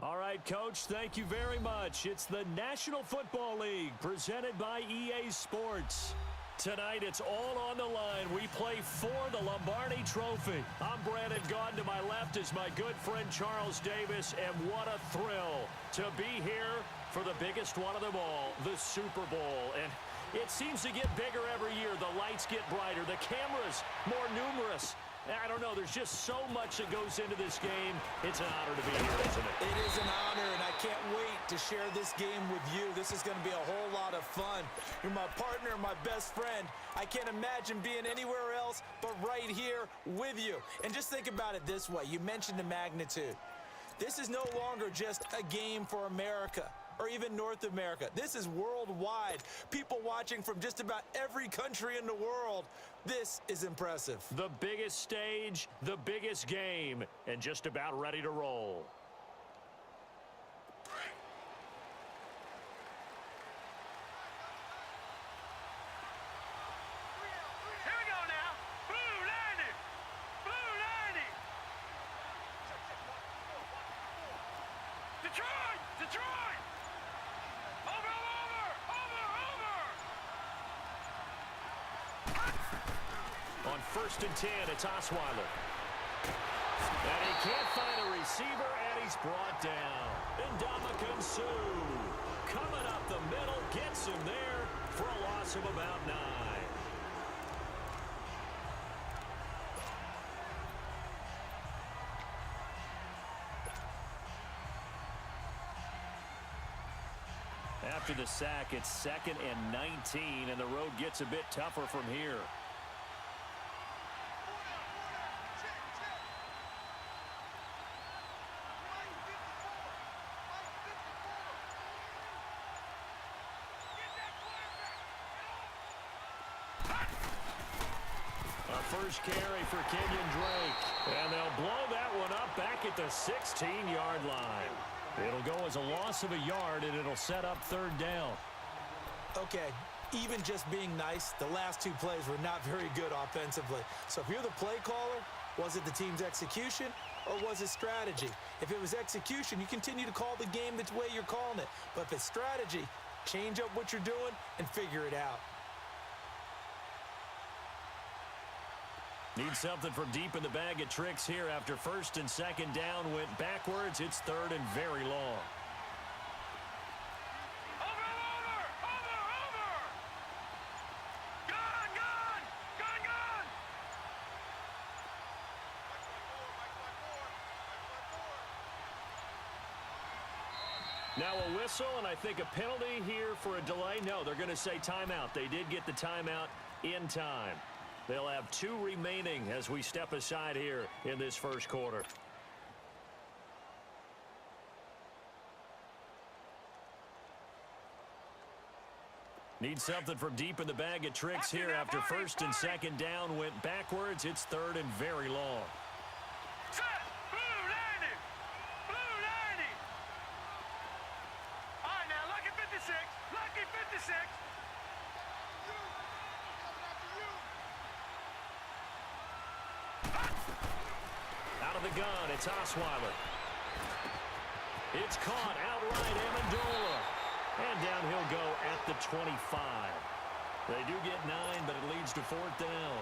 All right, Coach, thank you very much. It's the National Football League presented by EA Sports. Tonight, it's all on the line. We play for the Lombardi Trophy. I'm Brandon Gaudin. To my left is my good friend Charles Davis, and what a thrill to be here for the biggest one of them all, the Super Bowl. And it seems to get bigger every year. The lights get brighter. The cameras more numerous. I don't know. There's just so much that goes into this game. It's an honor to be here, isn't it? It is an honor, and I can't wait to share this game with you. This is going to be a whole lot of fun. You're my partner, my best friend. I can't imagine being anywhere else but right here with you. And just think about it this way. You mentioned the magnitude. This is no longer just a game for America or even North America. This is worldwide. People watching from just about every country in the world. This is impressive. The biggest stage, the biggest game, and just about ready to roll. Here we go now. Blue 90. Blue 90. Detroit! Detroit! Over! On 1st and 10, it's Osweiler. And he can't find a receiver, and he's brought down. Ndamukong Suh coming up the middle, gets him there for a loss of about 9. After the sack, it's 2nd and 19, and the road gets a bit tougher from here. First carry for Kenyon Drake. And they'll blow that one up back at the 16-yard line. It'll go as a loss of a yard, and it'll set up 3rd down. Okay, even just being nice, the last 2 plays were not very good offensively. So if you're the play caller, was it the team's execution or was it strategy? If it was execution, you continue to call the game the way you're calling it. But if it's strategy, change up what you're doing and figure it out. Need something from deep in the bag of tricks here after 1st and 2nd down went backwards. It's 3rd and very long. Over! Gone! Now a whistle, and I think a penalty here for a delay. No, they're going to say timeout. They did get the timeout in time. They'll have 2 remaining as we step aside here in this 1st quarter. Need something from deep in the bag of tricks here after 1st and 2nd down went backwards. It's 3rd and very long. Set! Blue 90! Blue 90! All right, now, lucky 56. Lucky 56. Out of the gun, it's Osweiler. It's caught outright, Amendola. And down he'll go at the 25. They do get 9, but it leads to 4th down.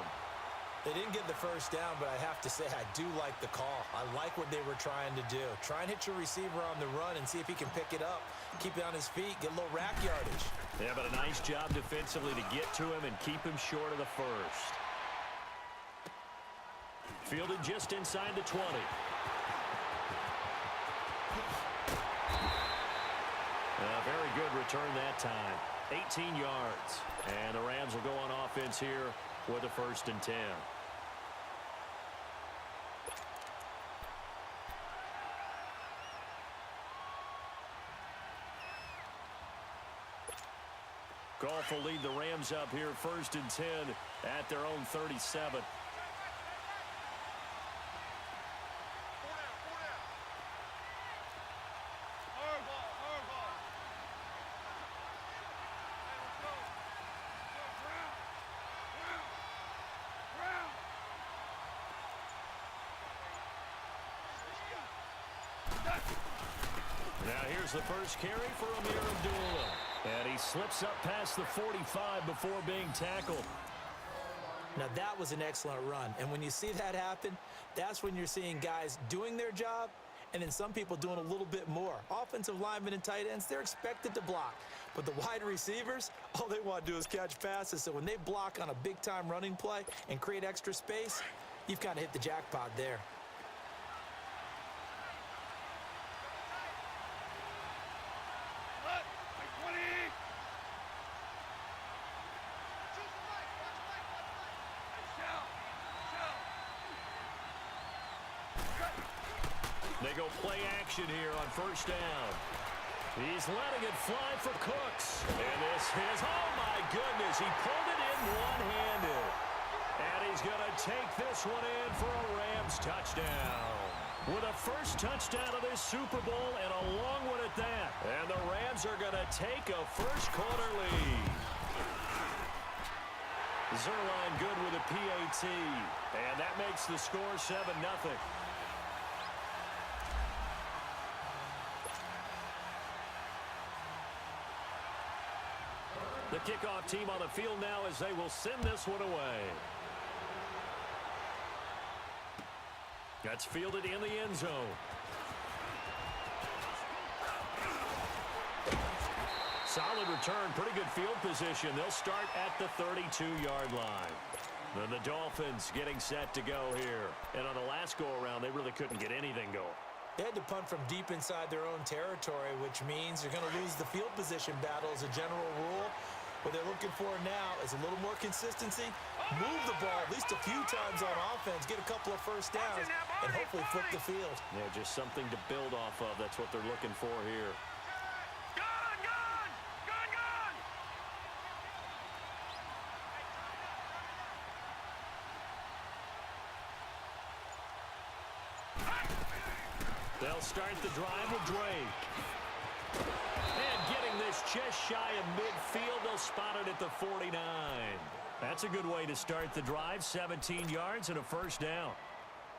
They didn't get the 1st down, but I have to say I do like the call. I like what they were trying to do. Try and hit your receiver on the run and see if he can pick it up. Keep it on his feet, get a little rack yardage. Yeah, but a nice job defensively to get to him and keep him short of the 1st. Fielded just inside the 20. Very good return that time. 18 yards. And the Rams will go on offense here with a 1st and 10. Goff will lead the Rams up here 1st and 10 at their own 37. Now here's the first carry for Amir Abdullah. And he slips up past the 45 before being tackled. Now that was an excellent run. And when you see that happen, that's when you're seeing guys doing their job and then some people doing a little bit more. Offensive linemen and tight ends, they're expected to block. But the wide receivers, all they want to do is catch passes. So when they block on a big-time running play and create extra space, you've kind of hit the jackpot there. They go play action here on first down. He's letting it fly for Cooks. And this is, oh my goodness, he pulled it in one-handed. And he's going to take this one in for a Rams touchdown. With a first touchdown of this Super Bowl and a long one at that. And the Rams are going to take a first-quarter lead. Zerline good with a PAT. And that makes the score 7-0. The kickoff team on the field now as they will send this one away. That's fielded in the end zone. Solid return, pretty good field position. They'll start at the 32-yard line. Then the Dolphins getting set to go here. And on the last go-around, they really couldn't get anything going. They had to punt from deep inside their own territory, which means you're going to lose the field position battle as a general rule. What they're looking for now is a little more consistency, move the ball at least a few times on offense, get a couple of first downs, and hopefully flip the field. Yeah, just something to build off of. That's what they're looking for here. Gone, gone! Gone, gone! They'll start the drive with Drake. And getting this just shy of midfield, they'll spot it at the 49. That's a good way to start the drive, 17 yards and a first down.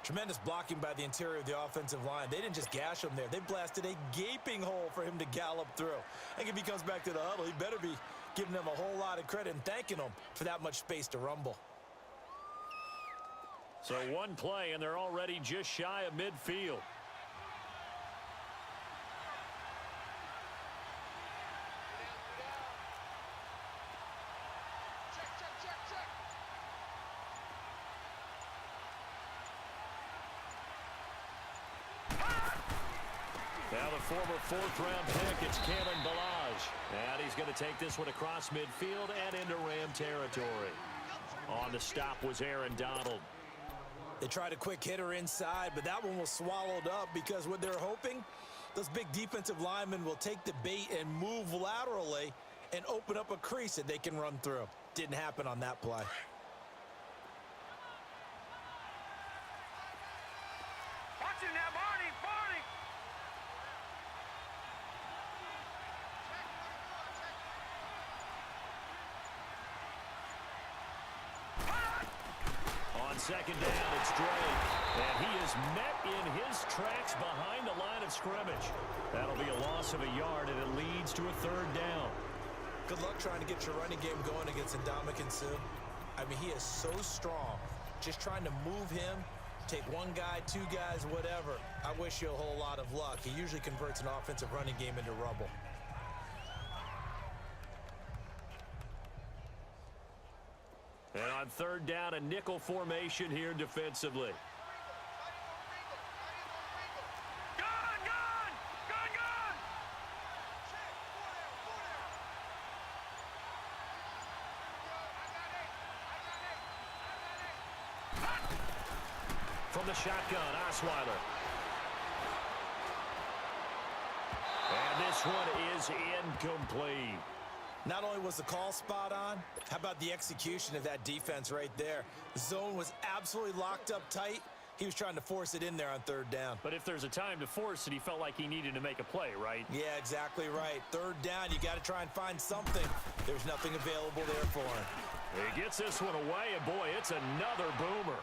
Tremendous blocking by the interior of the offensive line. They didn't just gash him there. They blasted a gaping hole for him to gallop through. I think if he comes back to the huddle, he better be giving them a whole lot of credit and thanking them for that much space to rumble. So one play, and they're already just shy of midfield. Now the former fourth-round pick, it's Kalen Ballage. And he's going to take this one across midfield and into Ram territory. On the stop was Aaron Donald. They tried a quick hitter inside, but that one was swallowed up because what they're hoping, those big defensive linemen will take the bait and move laterally and open up a crease that they can run through. Didn't happen on that play. Watching that, Barney! Barney! On second down, it's Drake. And he is met in his tracks behind the line of scrimmage. That'll be a loss of a yard, and it leads to a third down. Good luck trying to get your running game going against Ndamukong Suh. I mean, he is so strong. Just trying to move him, take one guy, two guys, whatever. I wish you a whole lot of luck. He usually converts an offensive running game into rubble. And on third down, a nickel formation here defensively. Gone, gone! Gone, gone! From the shotgun, Osweiler. And this one is incomplete. Not only was the call spot on, how about the execution of that defense right there? The zone was absolutely locked up tight. He was trying to force it in there on third down. But if there's a time to force it, he felt like he needed to make a play, right? Yeah, exactly right. Third down, you got to try and find something. There's nothing available there for him. He gets this one away, and boy, it's another boomer.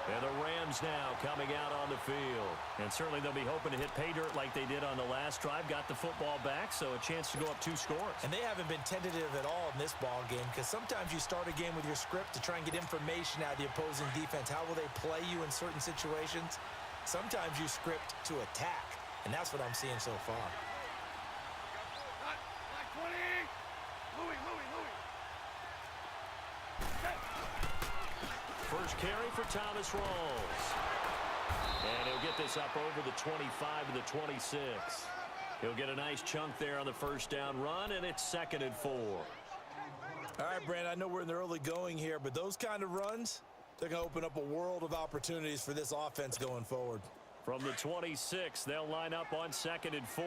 And the Rams now coming out on the field. And certainly they'll be hoping to hit pay dirt like they did on the last drive. Got the football back, so a chance to go up 2 scores. And they haven't been tentative at all in this ball game because sometimes you start a game with your script to try and get information out of the opposing defense. How will they play you in certain situations? Sometimes you script to attack, and that's what I'm seeing so far. First carry for Thomas Rawls. And he'll get this up over the 25 to the 26. He'll get a nice chunk there on the first down run, and it's 2nd and 4. All right, Brandon, I know we're in the early going here, but those kind of runs, they're going to open up a world of opportunities for this offense going forward. From the 26, they'll line up on 2nd and 4.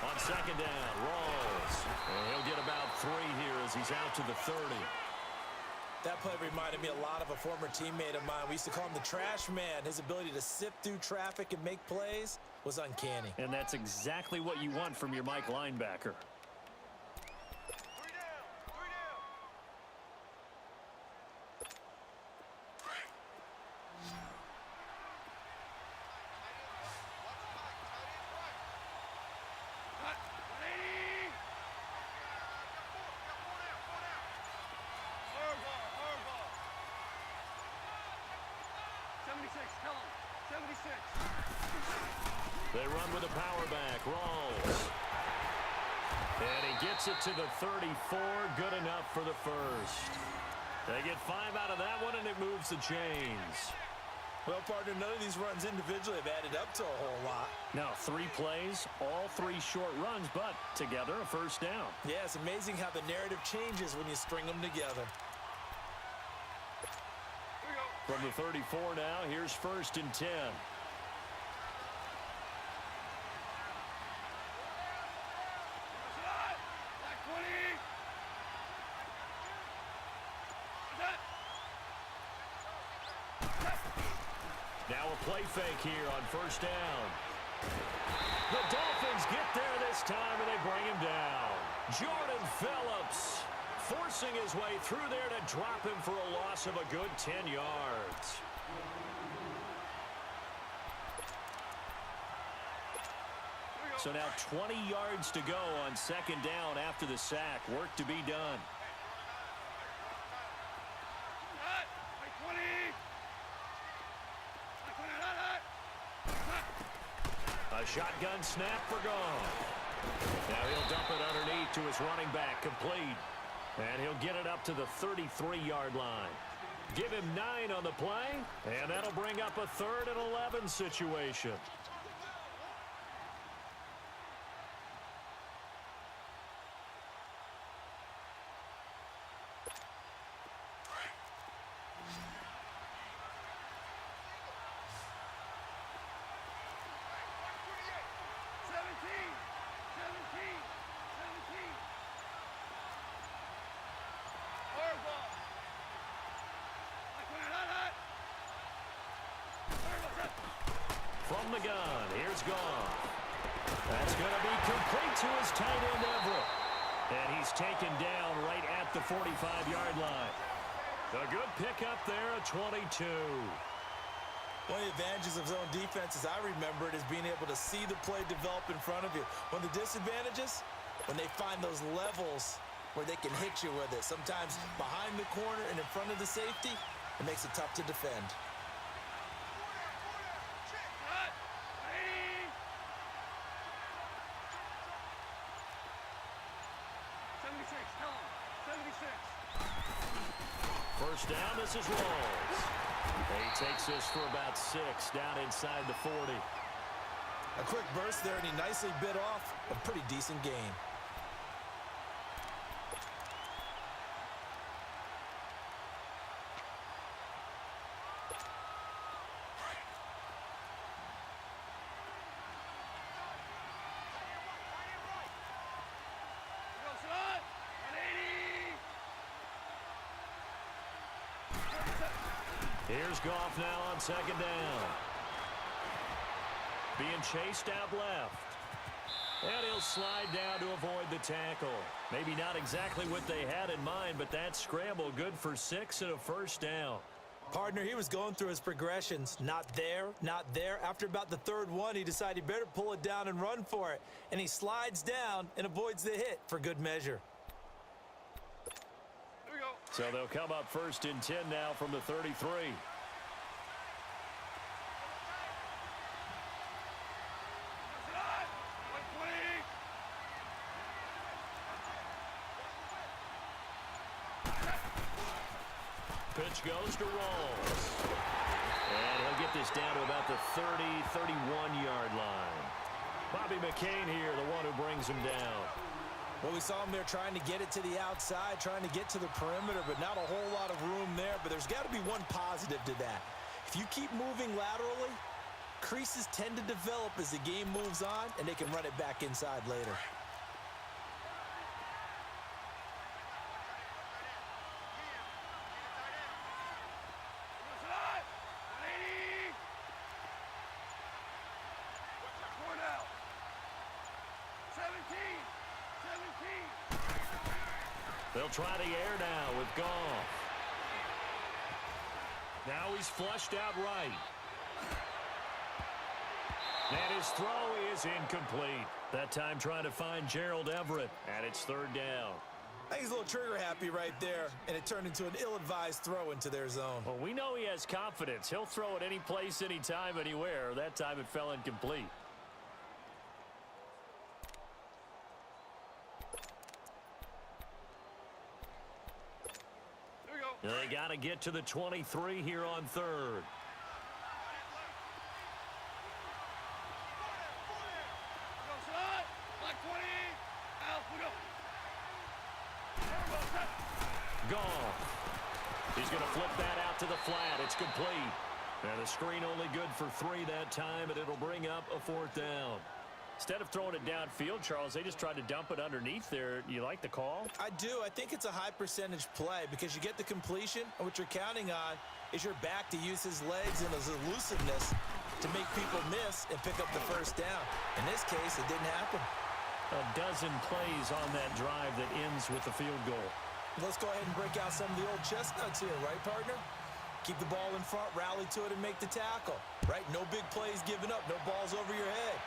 On 2nd down, Rawls. And he'll get about 3 here as he's out to the 30. That play reminded me a lot of a former teammate of mine. We used to call him the trash man. His ability to sift through traffic and make plays was uncanny. And that's exactly what you want from your Mike linebacker. They run with a power back. Rawls. And he gets it to the 34. Good enough for the first. They get 5 out of that one, and it moves the chains. Well, partner, none of these runs individually have added up to a whole lot. Now, 3 plays, all 3 short runs, but together a first down. Yeah, it's amazing how the narrative changes when you string them together. From the 34 now, here's 1st and 10. Now a play fake here on 1st down. The Dolphins get there this time, and they bring him down. Jordan Phillips forcing his way through there to drop him for a loss of a good 10 yards. So now 20 yards to go on 2nd down after the sack. Work to be done. A shotgun snap for gone. Now he'll dump it underneath to his running back, complete. And he'll get it up to the 33-yard line. Give him 9 on the play, and that'll bring up a 3rd and 11 situation. From the gun, here's Goff. That's going to be complete to his tight end, Everett. And he's taken down right at the 45-yard line. A good pickup there at 22. One of the advantages of zone defense, as I remember it, is being able to see the play develop in front of you. One of the disadvantages, when they find those levels where they can hit you with it. Sometimes behind the corner and in front of the safety, it makes it tough to defend. First down, this is Rawls. He takes this for about 6 down inside the 40. A quick burst there, and he nicely bit off a pretty decent gain. Here's Goff now on second down. Being chased out left. And he'll slide down to avoid the tackle. Maybe not exactly what they had in mind, but that scramble good for 6 and a first down. Partner, he was going through his progressions. Not there, not there. After about the third one, he decided he better pull it down and run for it. And he slides down and avoids the hit for good measure. Here we go. So they'll come up first and 10 now from the 33. Pitch goes to Rawls. And he'll get this down to about the 30, 31-yard line. Bobby McCain here, the one who brings him down. Well, we saw him there trying to get it to the outside, trying to get to the perimeter, but not a whole lot of room there. But there's got to be one positive to that. If you keep moving laterally, creases tend to develop as the game moves on, and they can run it back inside later. They'll try the air now with Goff. Now he's flushed out right. And his throw is incomplete. That time trying to find Gerald Everett. And it's third down. I think he's a little trigger happy right there, and it turned into an ill-advised throw into their zone. Well, we know he has confidence. He'll throw it any place, anytime, anywhere. That time it fell incomplete. They got to get to the 23 here on third. Goff. He's going to flip that out to the flat. It's complete. And the screen only good for 3 that time, and it'll bring up a fourth down. Instead of throwing it downfield, Charles, they just tried to dump it underneath there. You like the call? I do. I think it's a high percentage play because you get the completion, and what you're counting on is your back to use his legs and his elusiveness to make people miss and pick up the first down. In this case, it didn't happen. A dozen plays on that drive that ends with the field goal. Let's go ahead and break out some of the old chestnuts here, right, partner? Keep the ball in front, rally to it, and make the tackle, right? No big plays given up, no balls over your head.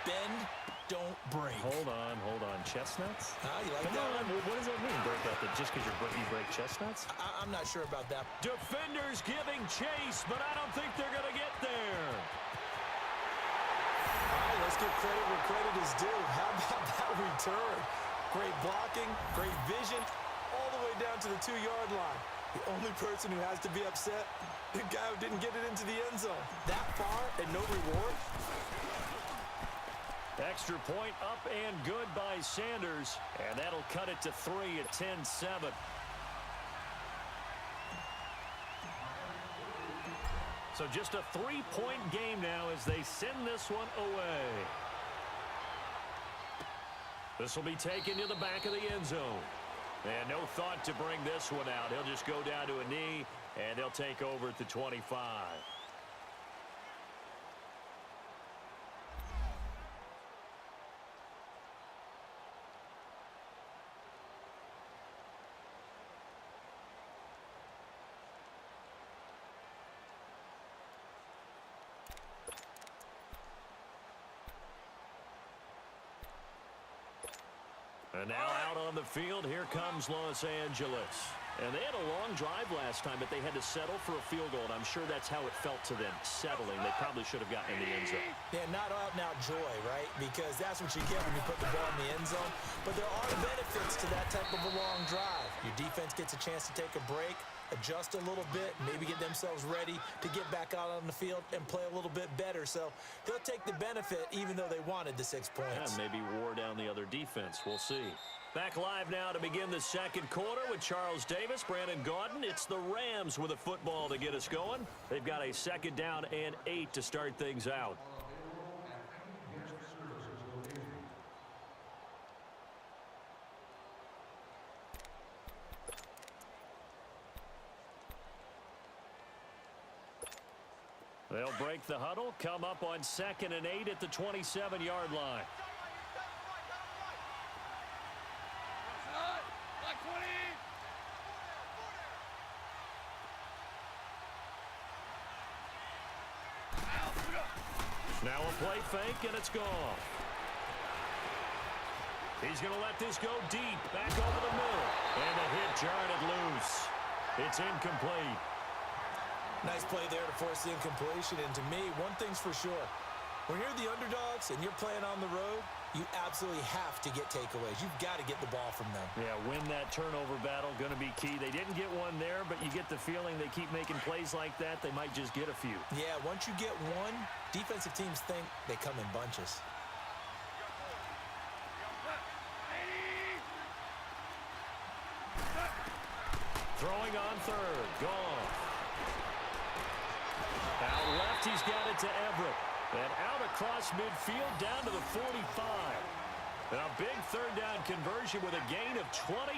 Bend, don't break. Hold on. Chestnuts? You like Come that? on. What does that mean, break out? Just because you break chestnuts? I'm not sure about that. Defenders giving chase, but I don't think they're going to get there. All right, let's give credit where credit is due. How about that return? Great blocking, great vision, all the way down to the 2-yard line. The only person who has to be upset, the guy who didn't get it into the end zone. That far and no reward? Extra point up and good by Sanders, and that'll cut it to 3 at 10-7. So just a 3-point game now as they send this one away. This will be taken to the back of the end zone. And no thought to bring this one out. He'll just go down to a knee, and they'll take over at the 25. And now out on the field, here comes Los Angeles. And they had a long drive last time, but they had to settle for a field goal, and I'm sure that's how it felt to them, settling. They probably should have gotten in the end zone. Yeah, not out-and-out joy, right? Because that's what you get when you put the ball in the end zone. But there are benefits to that type of a long drive. Your defense gets a chance to take a break, adjust a little bit, maybe get themselves ready to get back out on the field and play a little bit better. So they'll take the benefit even though they wanted the 6 points. Yeah, maybe wore down the other defense. We'll see. Back live now to begin the second quarter with Charles Davis, Brandon Gaudin. It's the Rams with a football to get us going. They've got a 2nd down and 8 to start things out. They'll break the huddle, come up on 2nd and 8 at the 27-yard line. Now a play fake, and it's gone. He's going to let this go deep, back over the middle. And the hit jarred it loose. It's incomplete. Nice play there to force the incompletion. And to me, one thing's for sure. When you're the underdogs and you're playing on the road, you absolutely have to get takeaways. You've got to get the ball from them. Yeah, win that turnover battle, going to be key. They didn't get one there, but you get the feeling they keep making plays like that, they might just get a few. Yeah, once you get one, defensive teams think they come in bunches. Throwing on 3rd, gone. Out left, he's got it to Everett. And out across midfield, down to the 45. And a big 3rd down conversion with a gain of 28.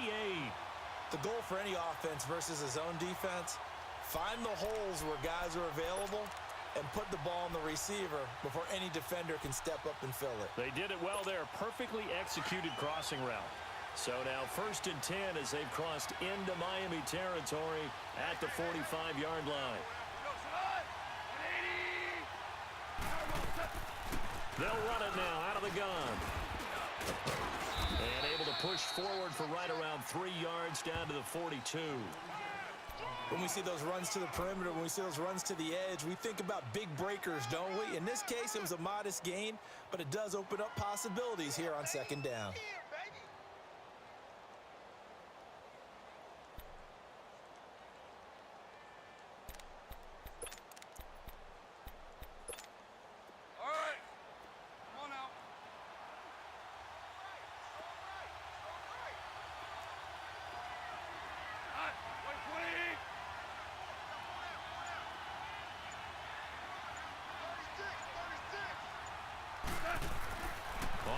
The goal for any offense versus a zone defense, find the holes where guys are available and put the ball on the receiver before any defender can step up and fill it. They did it well there. Perfectly executed crossing route. So now 1st and 10 as they've crossed into Miami territory at the 45-yard line. They'll run it now out of the gun. And able to push forward for right around 3 yards down to the 42. When we see those runs to the perimeter, when we see those runs to the edge, we think about big breakers, don't we? In this case, it was a modest gain, but it does open up possibilities here on 2nd down.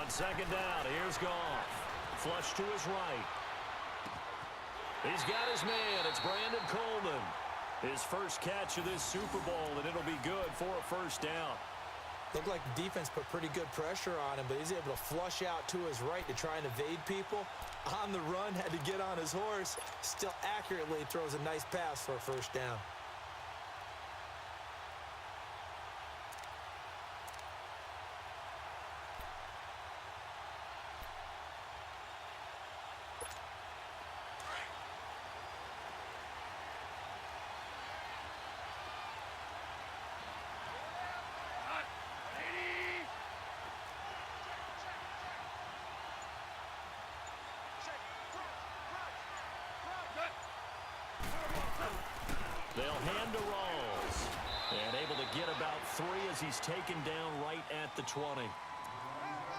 On 2nd down, here's Goff. Flush to his right. He's got his man. It's Brandon Coleman. His first catch of this Super Bowl, and it'll be good for a 1st down. Looked like the defense put pretty good pressure on him, but he's able to flush out to his right to try and evade people. On the run, had to get on his horse. Still accurately throws a nice pass for a 1st down. They'll hand to Rawls. And able to get about 3 as he's taken down right at the 20.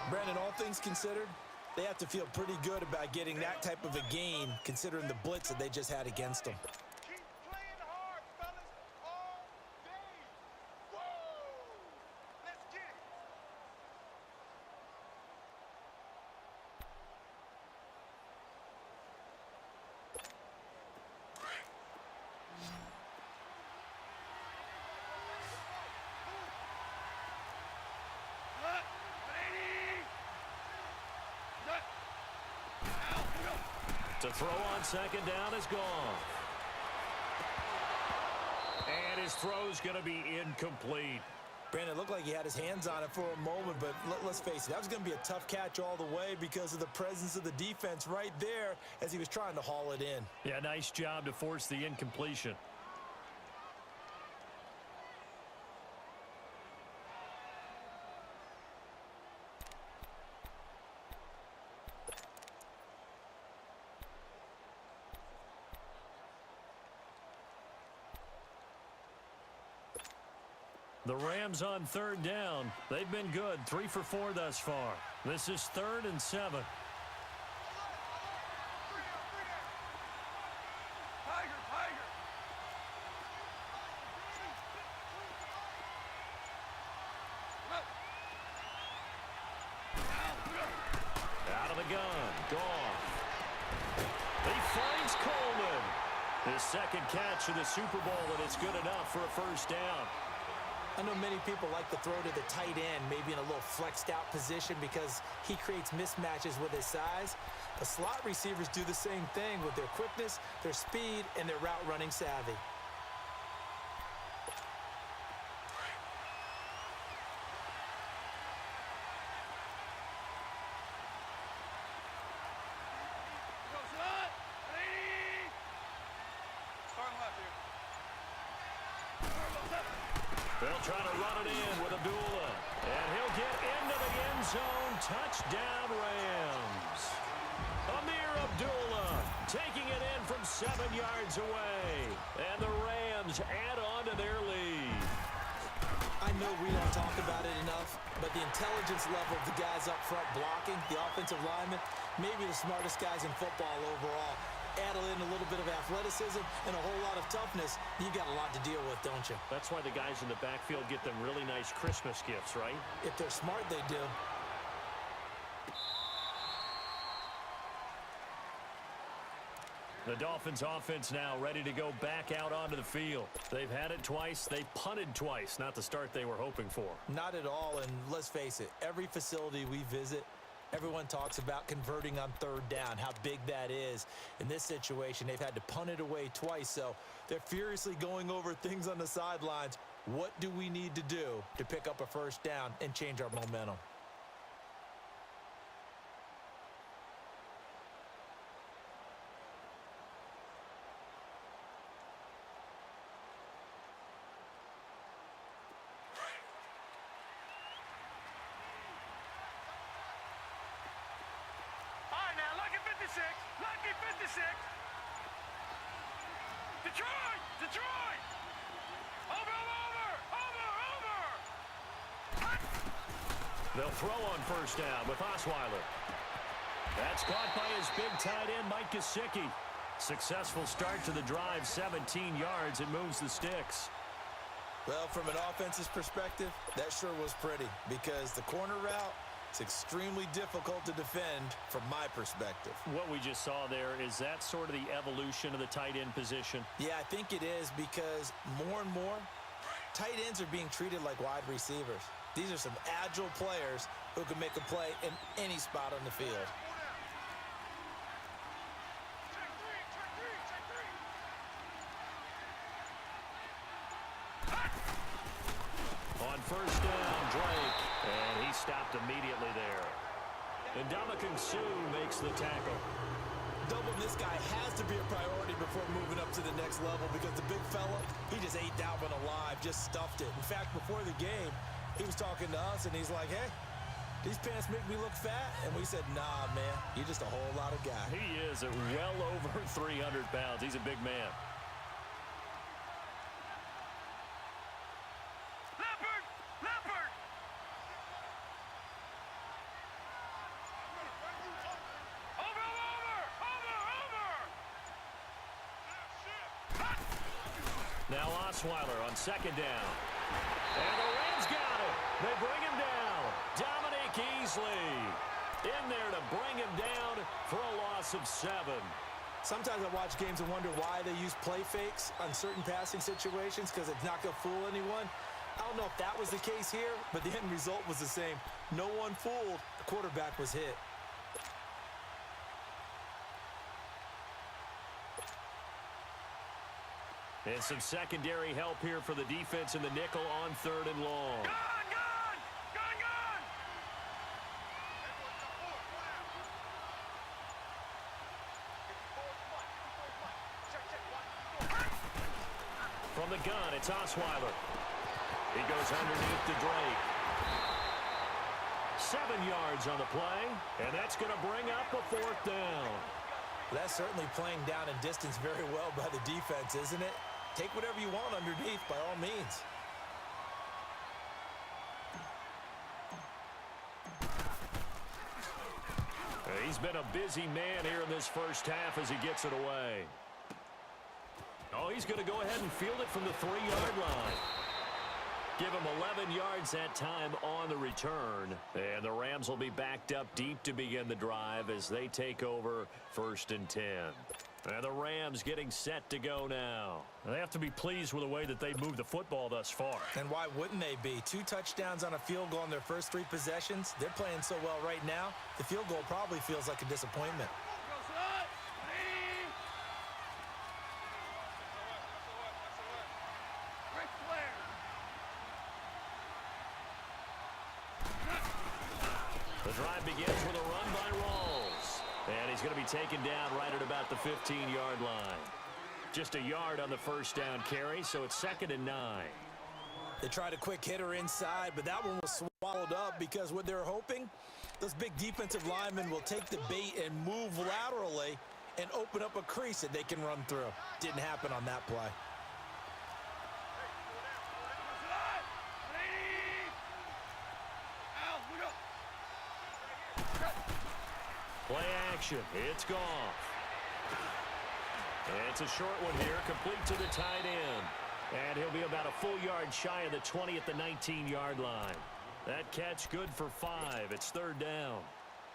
Brandon, all things considered, they have to feel pretty good about getting that type of a gain, considering the blitz that they just had against them. Keep playing hard, fellas, all day. Whoa! Let's get it. To throw on 2nd down is gone. And his throw's going to be incomplete. Brandon, looked like he had his hands on it for a moment, but let's face it, that was going to be a tough catch all the way because of the presence of the defense right there as he was trying to haul it in. Yeah, nice job to force the incompletion. The Rams on 3rd down. They've been good, 3 for 4 thus far. This is 3rd and 7. Tiger, Tiger. Out of the gun, Goff. He finds Coleman. His 2nd catch of the Super Bowl, and it's good enough for a 1st down. I know many people like to throw to the tight end, maybe in a little flexed out position because he creates mismatches with his size. The slot receivers do the same thing with their quickness, their speed, and their route running savvy. They'll try to run it in with Abdullah. And he'll get into the end zone. Touchdown, Rams. Amir Abdullah taking it in from 7 yards away. And the Rams add on to their lead. I know we don't talk about it enough, but the intelligence level of the guys up front blocking, the offensive linemen, maybe the smartest guys in football overall. Add in a little bit of athleticism and a whole lot of toughness, you got a lot to deal with, don't you? That's why the guys in the backfield get them really nice Christmas gifts, right? If they're smart, they do. The Dolphins offense now ready to go back out onto the field. They've had it twice. They've punted twice. Not the start they were hoping for. Not at all, and let's face it, every facility we visit, everyone talks about converting on third down, how big that is. In this situation, they've had to punt it away twice, so they're furiously going over things on the sidelines. What do we need to do to pick up a first down and change our momentum? Lucky 56. Detroit! Detroit! Over! They'll throw on first down with Osweiler. That's caught by his big tight end, Mike Gesicki. Successful start to the drive, 17 yards, and moves the sticks. Well, from an offense's perspective, that sure was pretty because the corner route, it's extremely difficult to defend from my perspective. What we just saw there, is that sort of the evolution of the tight end position? Yeah, I think it is because more and more, tight ends are being treated like wide receivers. These are some agile players who can make a play in any spot on the field. On first down, Drake. And he stopped immediately there. And Ndamukong Suh makes the tackle. Doubling this guy has to be a priority before moving up to the next level because the big fella, he just ate that one alive, just stuffed it. In fact, before the game, he was talking to us, and he's like, hey, these pants make me look fat. And we said, nah, man, you're just a whole lot of guy. He is well over 300 pounds. He's a big man. Now Osweiler on second down. And the Rams got it. They bring him down. Dominique Easley in there to bring him down for a loss of 7. Sometimes I watch games and wonder why they use play fakes on certain passing situations because it's not going to fool anyone. I don't know if that was the case here, but the end result was the same. No one fooled. The quarterback was hit. And some secondary help here for the defense in the nickel on third and long. Gun! From the gun, it's Osweiler. He goes underneath to Drake. 7 yards on the play, and that's going to bring up a fourth down. That's certainly playing down in distance very well by the defense, isn't it? Take whatever you want underneath by all means. He's been a busy man here in this first half as he gets it away. Oh, he's going to go ahead and field it from the 3-yard line. Give him 11 yards that time on the return. And the Rams will be backed up deep to begin the drive as they take over 1st and 10. And the Rams getting set to go now. They have to be pleased with the way that they've moved the football thus far. And why wouldn't they be? 2 touchdowns on a field goal in their first 3 possessions. They're playing so well right now, the field goal probably feels like a disappointment. The drive begins with a run by Rawls. And he's going to be taken down right at about the 15-yard line. Just a yard on the first down carry, so it's 2nd and 9. They tried a quick hitter inside, but that one was swallowed up because what they're hoping, those big defensive linemen will take the bait and move laterally and open up a crease that they can run through. Didn't happen on that play. Play action. It's Goff. And it's a short one here, complete to the tight end. And he'll be about a full yard shy of the 20 at the 19-yard line. That catch good for 5. It's 3rd down.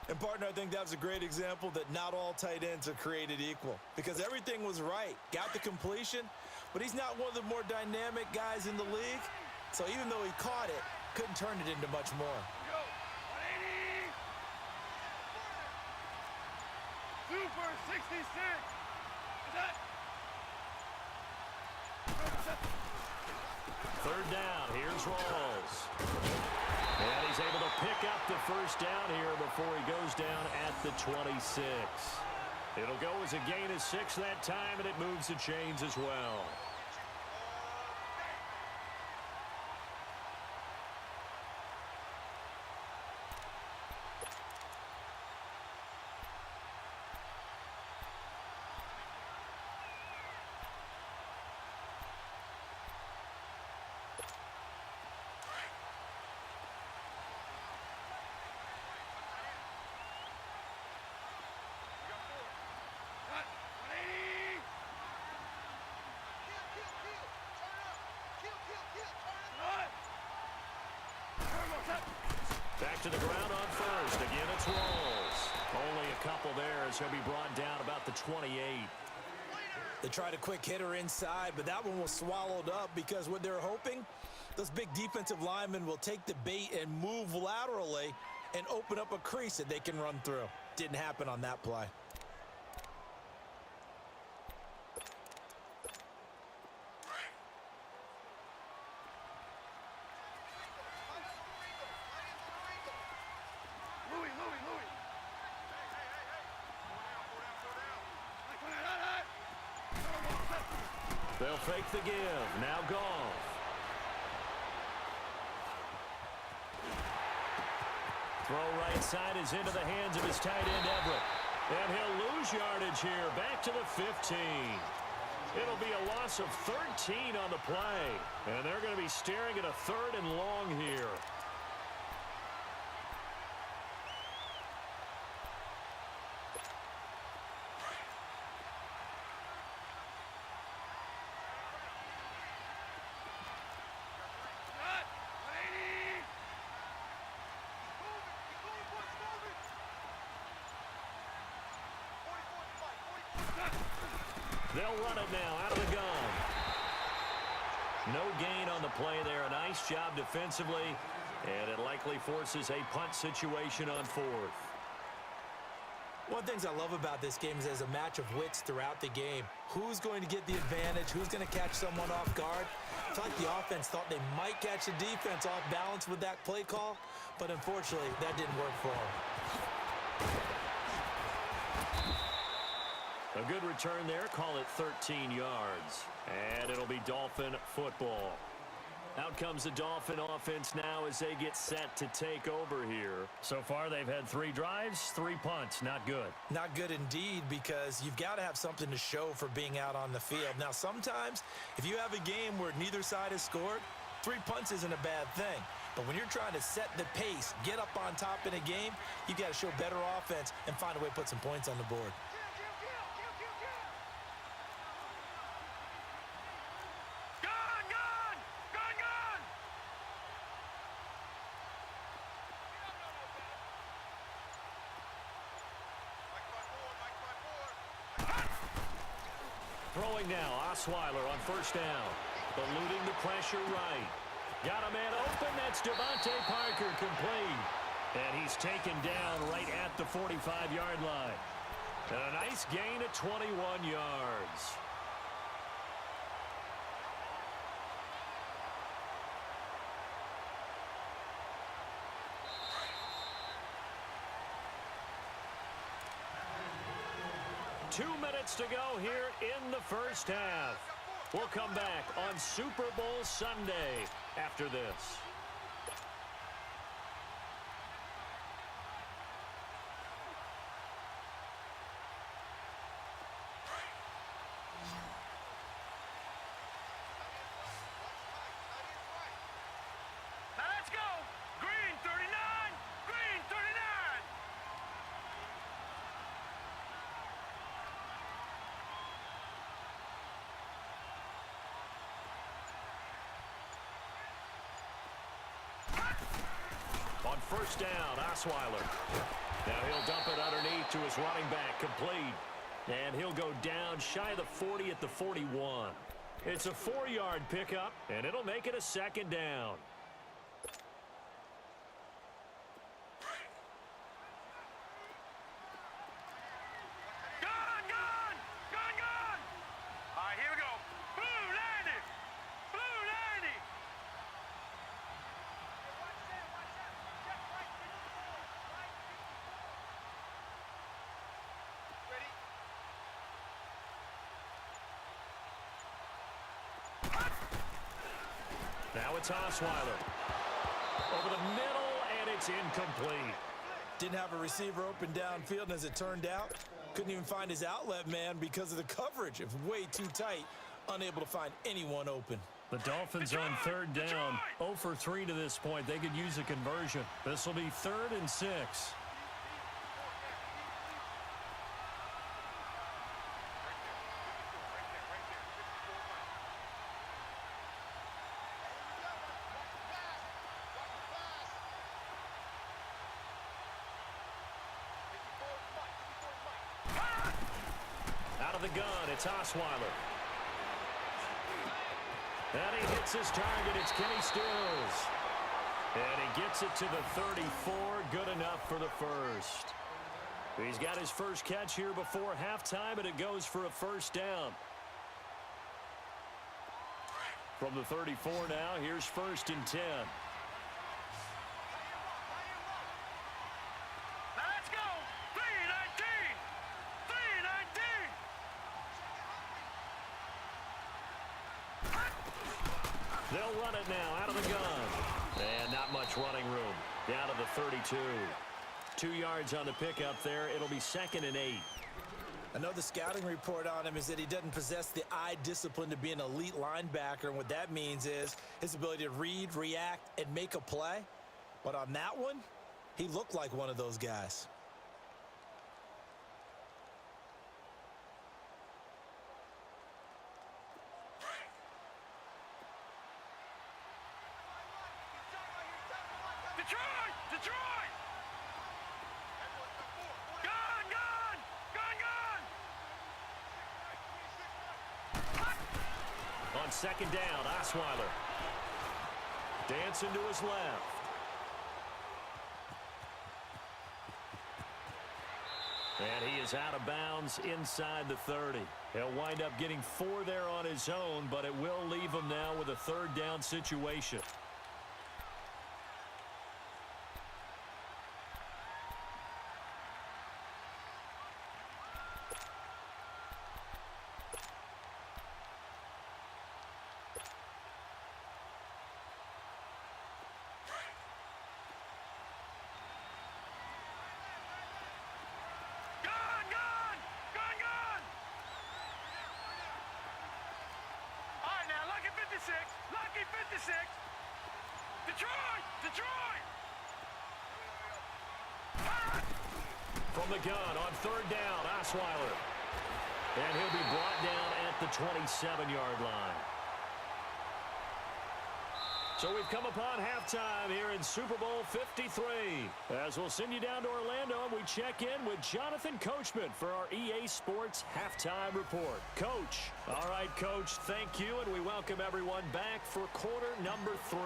And, partner, I think that was a great example that not all tight ends are created equal because everything was right. Got the completion, but he's not one of the more dynamic guys in the league. So even though he caught it, couldn't turn it into much more. Super 66. Third down. Here's Rawls. And he's able to pick up the first down here before he goes down at the 26. It'll go as a gain of 6 that time, and it moves the chains as well. Back to the ground on first. Again, it's Rawls. Only a couple there as he'll be brought down about the 28. They tried a quick hitter inside, but that one was swallowed up because what they're hoping, those big defensive linemen will take the bait and move laterally and open up a crease that they can run through. Didn't happen on that play. They'll fake the give. Now Goff. Throw right side is into the hands of his tight end, Everett. And he'll lose yardage here. Back to the 15. It'll be a loss of 13 on the play. And they're going to be staring at a 3rd and long here. They'll run it now out of the gun. No gain on the play there. A nice job defensively, and it likely forces a punt situation on 4th. One of the things I love about this game is there's a match of wits throughout the game. Who's going to get the advantage? Who's going to catch someone off guard? I feel like the offense thought they might catch the defense off balance with that play call, but unfortunately, that didn't work for them. A good return there. Call it 13 yards. And it'll be Dolphin football. Out comes the Dolphin offense now as they get set to take over here. So far, they've had 3 drives, 3 punts. Not good. Not good indeed, because you've got to have something to show for being out on the field. Now, sometimes, if you have a game where neither side has scored, 3 punts isn't a bad thing. But when you're trying to set the pace, get up on top in a game, you've got to show better offense and find a way to put some points on the board. Throwing now, Osweiler on first down. Eluding the pressure right. Got a man open. That's Devontae Parker, complete. And he's taken down right at the 45-yard line. And a nice gain of 21 yards. Two minutes to go here in the first half. We'll come back on Super Bowl Sunday after this. Now let's go. Green 39. Green 39. On first down, Osweiler. Now he'll dump it underneath to his running back, complete. And he'll go down shy of the 40 at the 41. It's a 4-yard pickup, and it'll make it a second down. Gone, gone, gone, gone. All right, here we go. Blue 90. Blue 90. Watch that, watch that. Check right 54. Right 54. Ready? Now it's Osweiler. Over the middle, and it's incomplete. Didn't have a receiver open downfield, and as it turned out, couldn't even find his outlet man because of the coverage. It was way too tight, unable to find anyone open. The Dolphins on third down, 0 for 3 to this point. They could use a conversion. This will be 3rd and 6. Out of the gun, it's Osweiler. And he hits his target. It's Kenny Stills. And he gets it to the 34. Good enough for the first. He's got his first catch here before halftime, and it goes for a first down. From the 34 now, here's 1st and 10. Now let's go. 319. 319. They'll run it now out of the gun. And not much running room. Down to the 32. 2 yards on the pickup there. It'll be 2nd and 8. Another scouting report on him is that he doesn't possess the eye discipline to be an elite linebacker, and what that means is his ability to read, react, and make a play. But on that one, he looked like one of those guys. Detroit! Detroit! Gone, gone! Gone, gone! On 2nd down, Osweiler. Dancing to his left. And he is out of bounds inside the 30. He'll wind up getting 4 there on his own, but it will leave him now with a 3rd down situation. Gone, gone! Gone, gone! All right, now, lucky 56. Lucky 56. Detroit! Detroit! From the gun on 3rd down, Osweiler. And he'll be brought down at the 27-yard line. So we've come upon halftime here in Super Bowl 53. As we'll send you down to Orlando, and we check in with Jonathan Coachman for our EA Sports Halftime Report. Coach. All right, Coach, thank you, and we welcome everyone back for quarter number 3.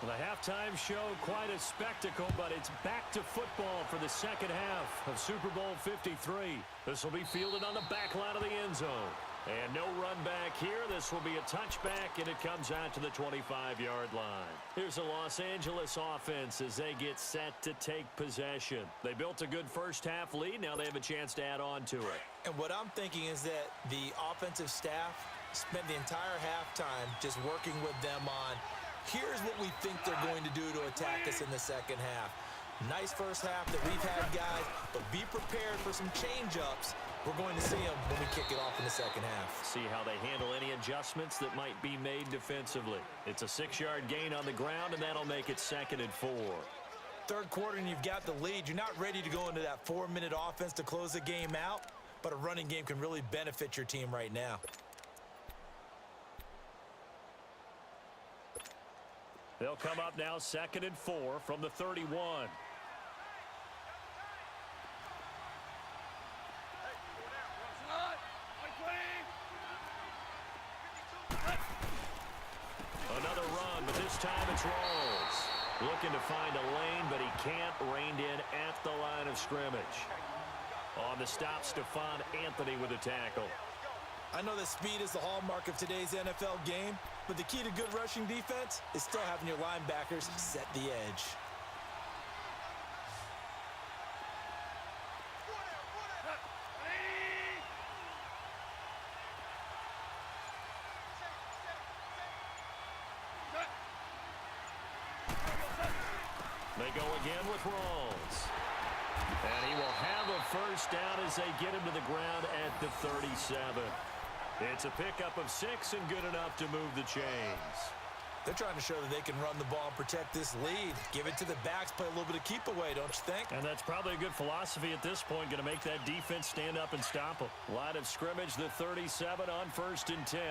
The halftime show, quite a spectacle, but it's back to football for the second half of Super Bowl 53. This will be fielded on the back line of the end zone. And no run back here. This will be a touchback, and it comes out to the 25-yard line. Here's the Los Angeles offense as they get set to take possession. They built a good first-half lead. Now they have a chance to add on to it. And what I'm thinking is that the offensive staff spent the entire halftime just working with them on, here's what we think they're going to do to attack us in the second half. Nice first half that we've had, guys, but be prepared for some change-ups. We're going to see them when we kick it off in the second half. See how they handle any adjustments that might be made defensively. It's a 6-yard gain on the ground, and that'll make it 2nd and 4. Third quarter, and you've got the lead. You're not ready to go into that 4-minute offense to close the game out, but a running game can really benefit your team right now. They'll come up now 2nd and 4 from the 31. Another run, but this time it's Rawls. Looking to find a lane, but he can't. Reined in at the line of scrimmage. On the stop, Stephon Anthony with a tackle. I know that speed is the hallmark of today's NFL game, but the key to good rushing defense is still having your linebackers set the edge. They go again with Rawls. And he will have a first down as they get him to the ground at the 37. It's a pickup of 6 and good enough to move the chains. They're trying to show that they can run the ball and protect this lead. Give it to the backs, play a little bit of keep away, don't you think? And that's probably a good philosophy at this point, going to make that defense stand up and stop them. Line of scrimmage, the 37 on 1st and 10.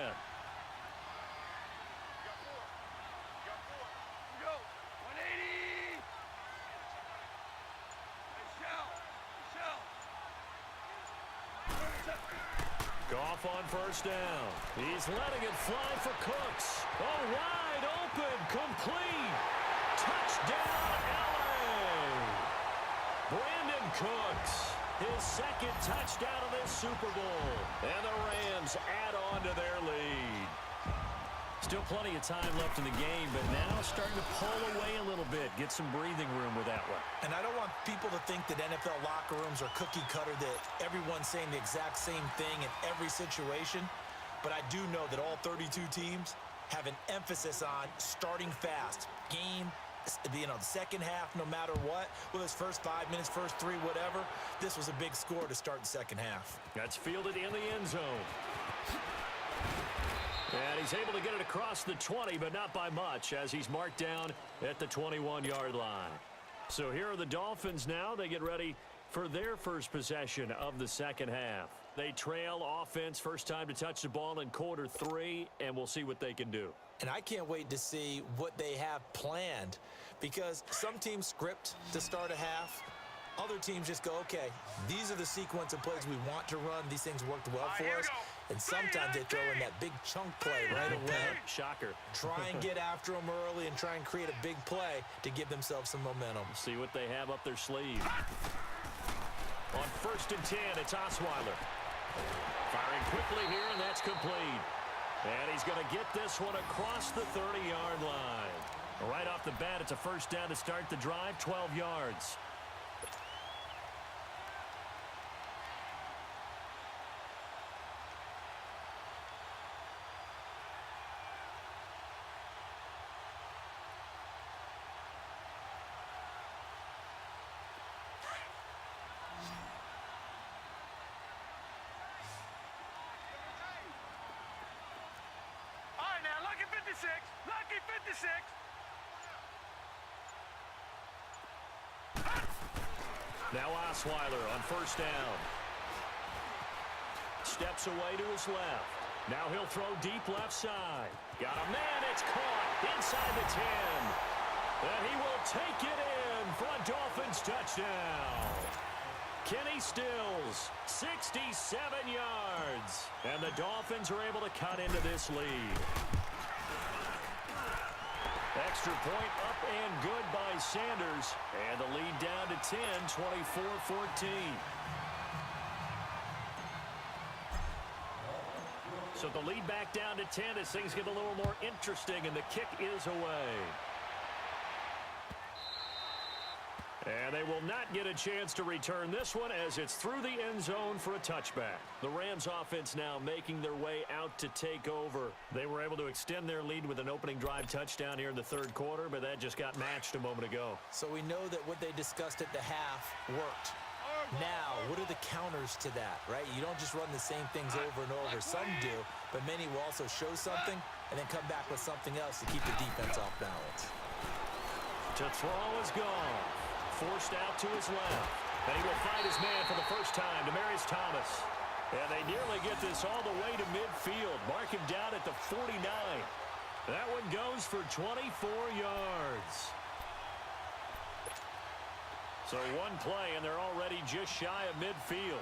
Goff on 1st down. He's letting it fly for Cooks. Oh, wide open, complete. Touchdown, LA. Brandon Cooks, his 2nd touchdown of this Super Bowl. And the Rams add on to their lead. Still plenty of time left in the game, but now starting to pull away a little bit. Get some breathing room with that one. And I don't want people to think that NFL locker rooms are cookie cutter, that everyone's saying the exact same thing in every situation. But I do know that all 32 teams have an emphasis on starting fast. Game, the second half, no matter what. Whether it's first 5 minutes, first 3, whatever. This was a big score to start the second half. That's fielded in the end zone. And he's able to get it across the 20, but not by much, as he's marked down at the 21-yard line. So here are the Dolphins now. They get ready for their first possession of the second half. They trail offense, first time to touch the ball in quarter 3, and we'll see what they can do. And I can't wait to see what they have planned, because some teams script to start a half. Other teams just go, okay, these are the sequence of plays we want to run. These things worked well for us. And sometimes they throw in that big chunk play right away. Shocker. Try and get after them early and try and create a big play to give themselves some momentum. See what they have up their sleeve. On 1st and 10, it's Osweiler. Firing quickly here, and that's complete. And he's going to get this one across the 30-yard line. Right off the bat, it's a first down to start the drive, 12 yards. Lucky 56. Now Osweiler on 1st down. Steps away to his left. Now he'll throw deep left side. Got a man. It's caught inside the 10. And he will take it in for a Dolphins touchdown. Kenny Stills, 67 yards. And the Dolphins are able to cut into this lead. Extra point up and good by Sanders. And the lead down to 10, 24-14. So the lead back down to 10 as things get a little more interesting, and the kick is away. And they will not get a chance to return this one as it's through the end zone for a touchback. The Rams offense now making their way out to take over. They were able to extend their lead with an opening drive touchdown here in the third quarter, but that just got matched a moment ago. So we know that what they discussed at the half worked. Now, what are the counters to that, right? You don't just run the same things over and over. Some do, but many will also show something and then come back with something else to keep the defense off balance. To throw is gone. Forced out to his left. And he will find his man for the first time, Demaryius Thomas. And they nearly get this all the way to midfield. Mark him down at the 49. That one goes for 24 yards. So one play, and they're already just shy of midfield.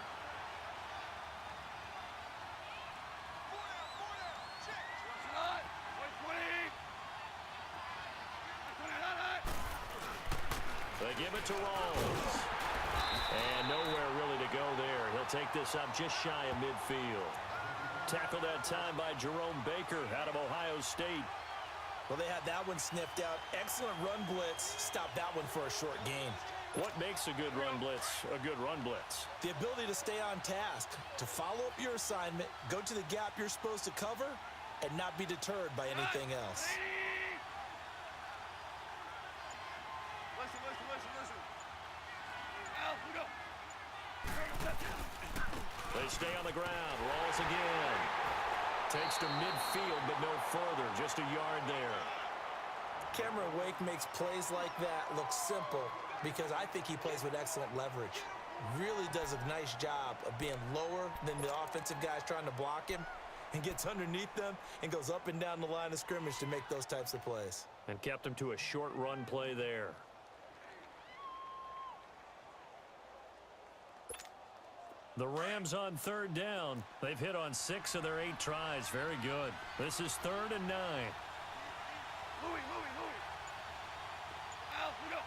They give it to Rawls. And nowhere really to go there. He'll take this up just shy of midfield. Tackled that time by Jerome Baker out of Ohio State. Well, they had that one sniffed out. Excellent run blitz. Stopped that one for a short gain. What makes a good run blitz a good run blitz? The ability to stay on task, to follow up your assignment, go to the gap you're supposed to cover, and not be deterred by anything else. Listen. Al, we go. They stay on the ground. Rawls again. Takes to midfield, but no further. Just a yard there. Cameron Wake makes plays like that look simple because I think he plays with excellent leverage. Really does a nice job of being lower than the offensive guys trying to block him and gets underneath them and goes up and down the line of scrimmage to make those types of plays. And kept him to a short run play there. The Rams on third down. They've hit on 6 of their 8 tries. Very good. This is 3rd and 9. Louis. Al, we go.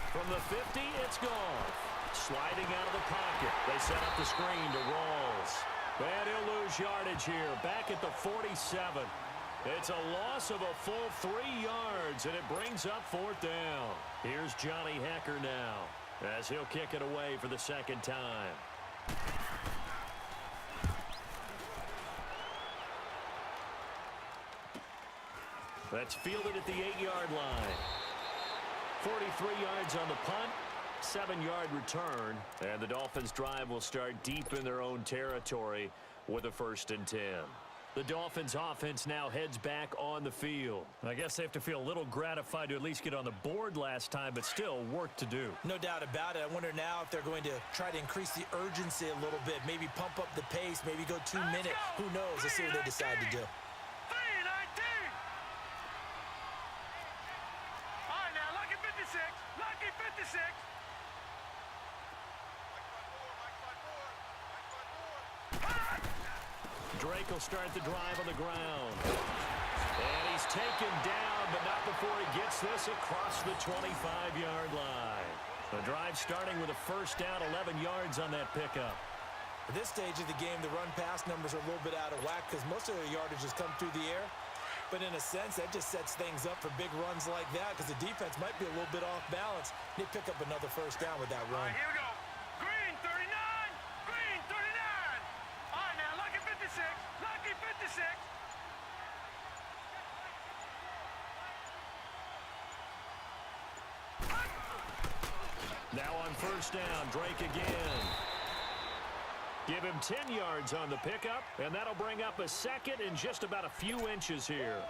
From the 50, it's gone. Sliding out of the pocket. They set up the screen to Rawls. And he'll lose yardage here. Back at the 47. It's a loss of a full 3 yards, and it brings up 4th down. Here's Johnny Hekker now, as he'll kick it away for the second time. That's fielded at the 8-yard line. 43 yards on the punt, 7-yard return, and the Dolphins' drive will start deep in their own territory with a 1st and 10. The Dolphins' offense now heads back on the field. I guess they have to feel a little gratified to at least get on the board last time, but still work to do. No doubt about it. I wonder now if they're going to try to increase the urgency a little bit, maybe pump up the pace, maybe go 2-minute. Who knows? Let's see what they decide to do. All right, now, lucky 56. Lucky 56. Drake will start the drive on the ground. And he's taken down, but not before he gets this across the 25-yard line. The drive starting with a 1st down, 11 yards on that pickup. At this stage of the game, the run-pass numbers are a little bit out of whack because most of their yardage has come through the air. But in a sense, that just sets things up for big runs like that because the defense might be a little bit off balance. They pick up another 1st down with that run. All right, here we go. Green 39. Green 39. All right, now, lucky 56. Lucky 56. Now on 1st down, Drake again. Give him 10 yards on the pickup, and that'll bring up a 2nd and just about a few inches here.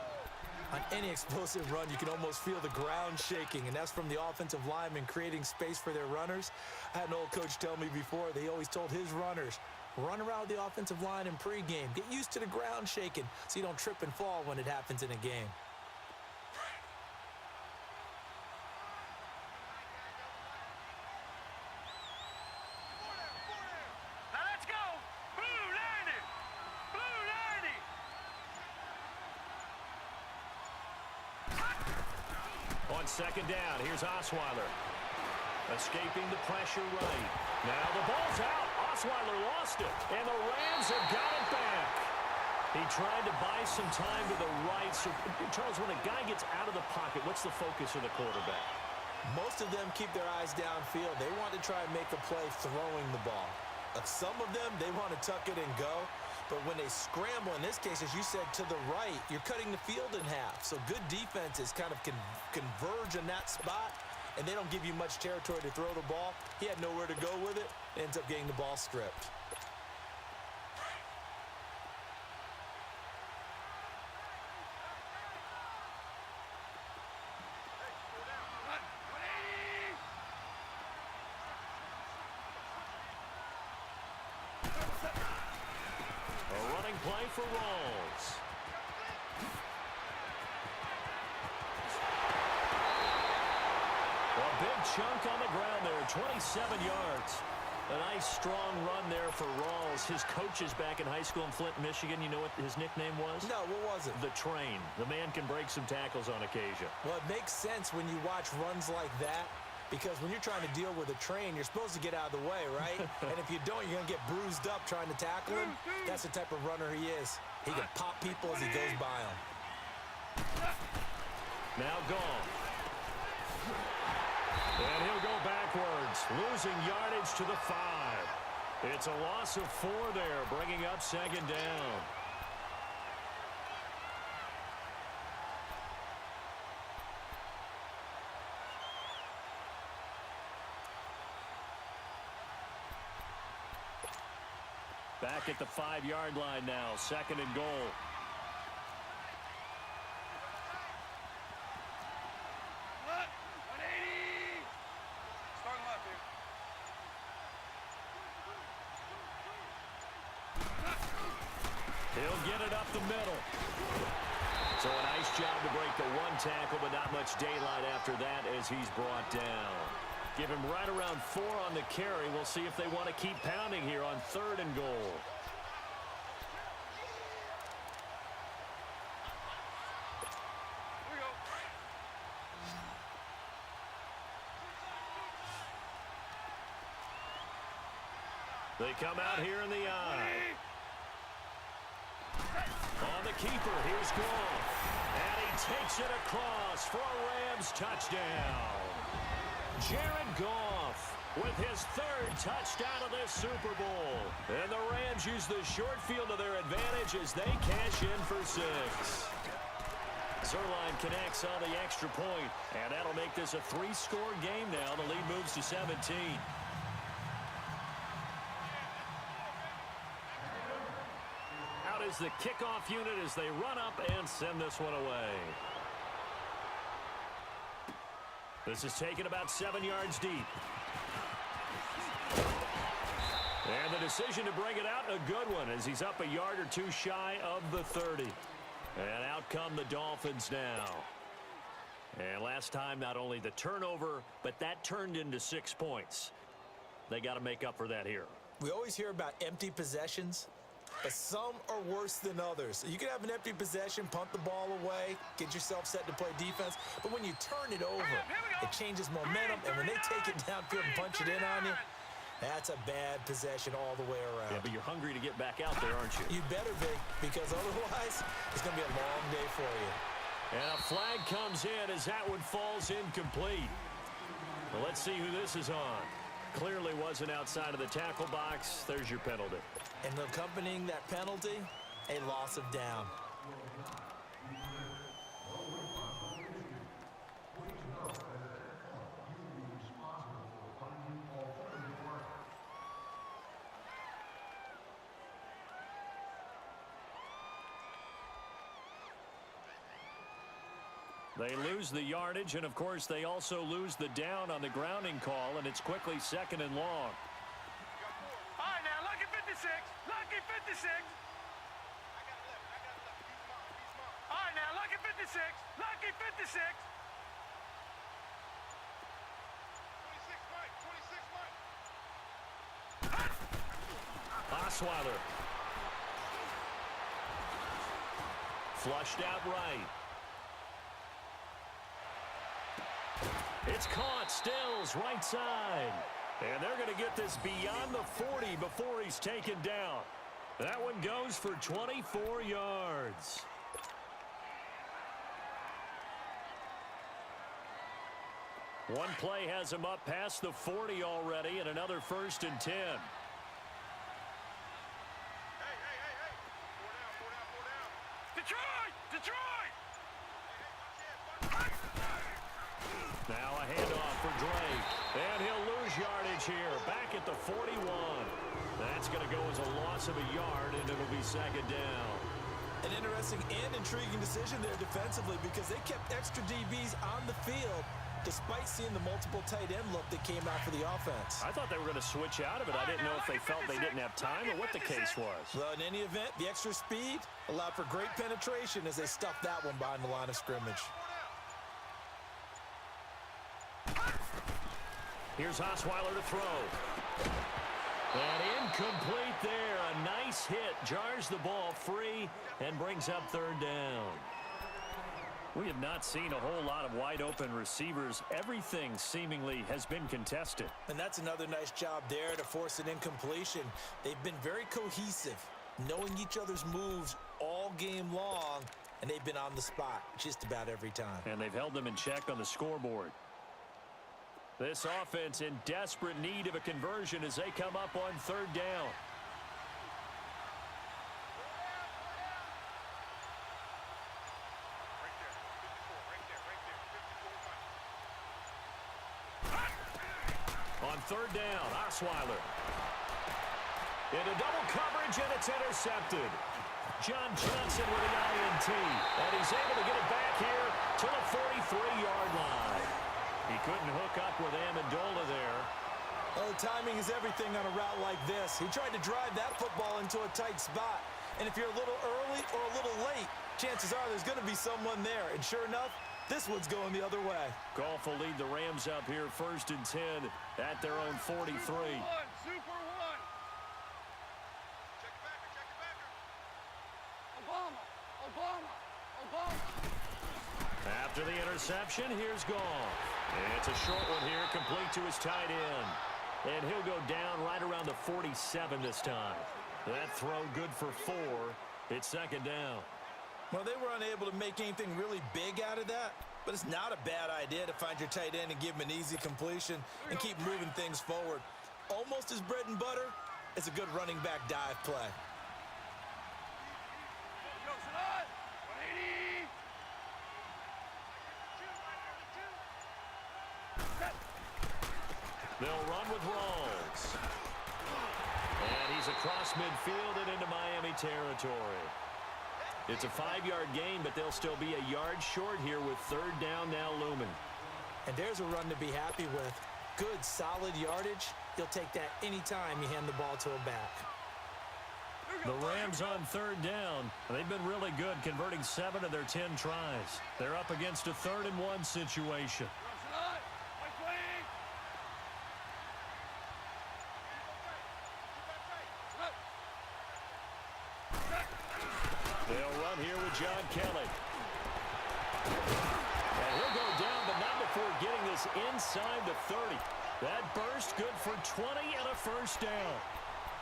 On any explosive run, you can almost feel the ground shaking, and that's from the offensive linemen creating space for their runners. I had an old coach tell me before, they always told his runners, run around the offensive line in pregame. Get used to the ground shaking so you don't trip and fall when it happens in a game. Now let's go. Blue 90. Blue 90. On second down, here's Osweiler. Escaping the pressure right. Now the ball's out. Osweiler lost it, and the Rams have got it back. He tried to buy some time to the right. So, Charles, when a guy gets out of the pocket, what's the focus of the quarterback? Most of them keep their eyes downfield. They want to try and make a play throwing the ball. Some of them, they want to tuck it and go. But when they scramble, in this case, as you said, to the right, you're cutting the field in half. So good defenses kind of converge in that spot, and they don't give you much territory to throw the ball. He had nowhere to go with it. Ends up getting the ball stripped. A running play for Rawls. A big chunk on the ground there, 27 yards. A nice, strong run there for Rawls. His coaches back in high school in Flint, Michigan, you know what his nickname was? No, what was it? The Train. The man can break some tackles on occasion. Well, it makes sense when you watch runs like that, because when you're trying to deal with a train, you're supposed to get out of the way, right? And if you don't, you're going to get bruised up trying to tackle him. That's the type of runner he is. He can pop people as he goes by them. Now gone. And he'll go backwards, losing yardage to the 5. It's a loss of 4 there, bringing up second down. Back at the 5-yard line now, second and goal. Look, 180. Starting left here. He'll get it up the middle. So a nice job to break the 1 tackle, but not much daylight after that as he's brought down. Give him right around 4 on the carry. We'll see if they want to keep pounding here on 3rd and goal. Here we go. They come out here in the eye. On the keeper, here's Goff. And he takes it across for a Rams touchdown. Jared Goff with his 3rd touchdown of this Super Bowl. And the Rams use the short field to their advantage as they cash in for 6. Zerline connects on the extra point, and that'll make this a 3-score game now. The lead moves to 17. Out is the kickoff unit as they run up and send this one away. This is taken about 7 yards deep. And the decision to bring it out, a good one, as he's up a yard or 2 shy of the 30. And out come the Dolphins now. And last time, not only the turnover, but that turned into 6 points. They got to make up for that here. We always hear about empty possessions, but some are worse than others. You can have an empty possession, punt the ball away, get yourself set to play defense, but when you turn it over, it changes momentum, and when they take it downfield and punch it in on you, that's a bad possession all the way around. Yeah, but you're hungry to get back out there, aren't you? You better be, because otherwise, it's going to be a long day for you. And a flag comes in as that one falls incomplete. Well, let's see who this is on. Clearly wasn't outside of the tackle box. There's your penalty. And accompanying that penalty, a loss of down. They lose the yardage, and, of course, they also lose the down on the grounding call, and it's quickly 2nd and long. All right, now, lucky 56. Lucky 56. I got it left. He's mine. All right, now, lucky 56. Lucky 56. 26, Mike. 26, Mike. Osweiler. Flushed out right. It's caught. Stills right side. And they're going to get this beyond the 40 before he's taken down. That one goes for 24 yards. One play has him up past the 40 already, and another 1st and 10. Hey. 4 down. Detroit! Now a handoff for Drake. And he'll lose yardage here. Back at the 41. That's going to go as a loss of a yard, and it'll be 2nd down. An interesting and intriguing decision there defensively because they kept extra DBs on the field despite seeing the multiple tight end look that came out for the offense. I thought they were going to switch out of it. I didn't know if they felt they didn't have time or what the case was. Well, in any event, the extra speed allowed for great penetration as they stuffed that one behind the line of scrimmage. Here's Osweiler to throw. And incomplete there. A nice hit. Jars the ball free and brings up 3rd down. We have not seen a whole lot of wide-open receivers. Everything seemingly has been contested. And that's another nice job there to force an incompletion. They've been very cohesive, knowing each other's moves all game long, and they've been on the spot just about every time. And they've held them in check on the scoreboard. This offense in desperate need of a conversion as they come up on 3rd down. On 3rd down, Osweiler. Into double coverage, and it's intercepted. John Johnson with the INT, and he's able to get it back here to the 43-yard line. He couldn't hook up with Amendola there. Oh, timing is everything on a route like this. He tried to drive that football into a tight spot. And if you're a little early or a little late, chances are there's going to be someone there. And sure enough, this one's going the other way. Goff will lead the Rams up here 1st and 10 at their own 43. Super one. Check it backer. Obama. After the interception, here's Goff. And it's a short one here, complete to his tight end. And he'll go down right around the 47 this time. That throw good for 4. It's 2nd down. Well, they were unable to make anything really big out of that, but it's not a bad idea to find your tight end and give him an easy completion and keep moving things forward. Almost as bread and butter as a good running back dive play. They'll run with Rawls. And he's across midfield and into Miami territory. It's a 5-yard gain, but they'll still be a yard short here with 3rd down now looming. And there's a run to be happy with. Good, solid yardage. You'll take that anytime you hand the ball to a back. The Rams on 3rd down. They've been really good, converting 7 of their 10 tries. They're up against a 3rd and 1 situation. They'll run here with John Kelly. And he'll go down, but not before getting this inside the 30. That burst good for 20 and a 1st down.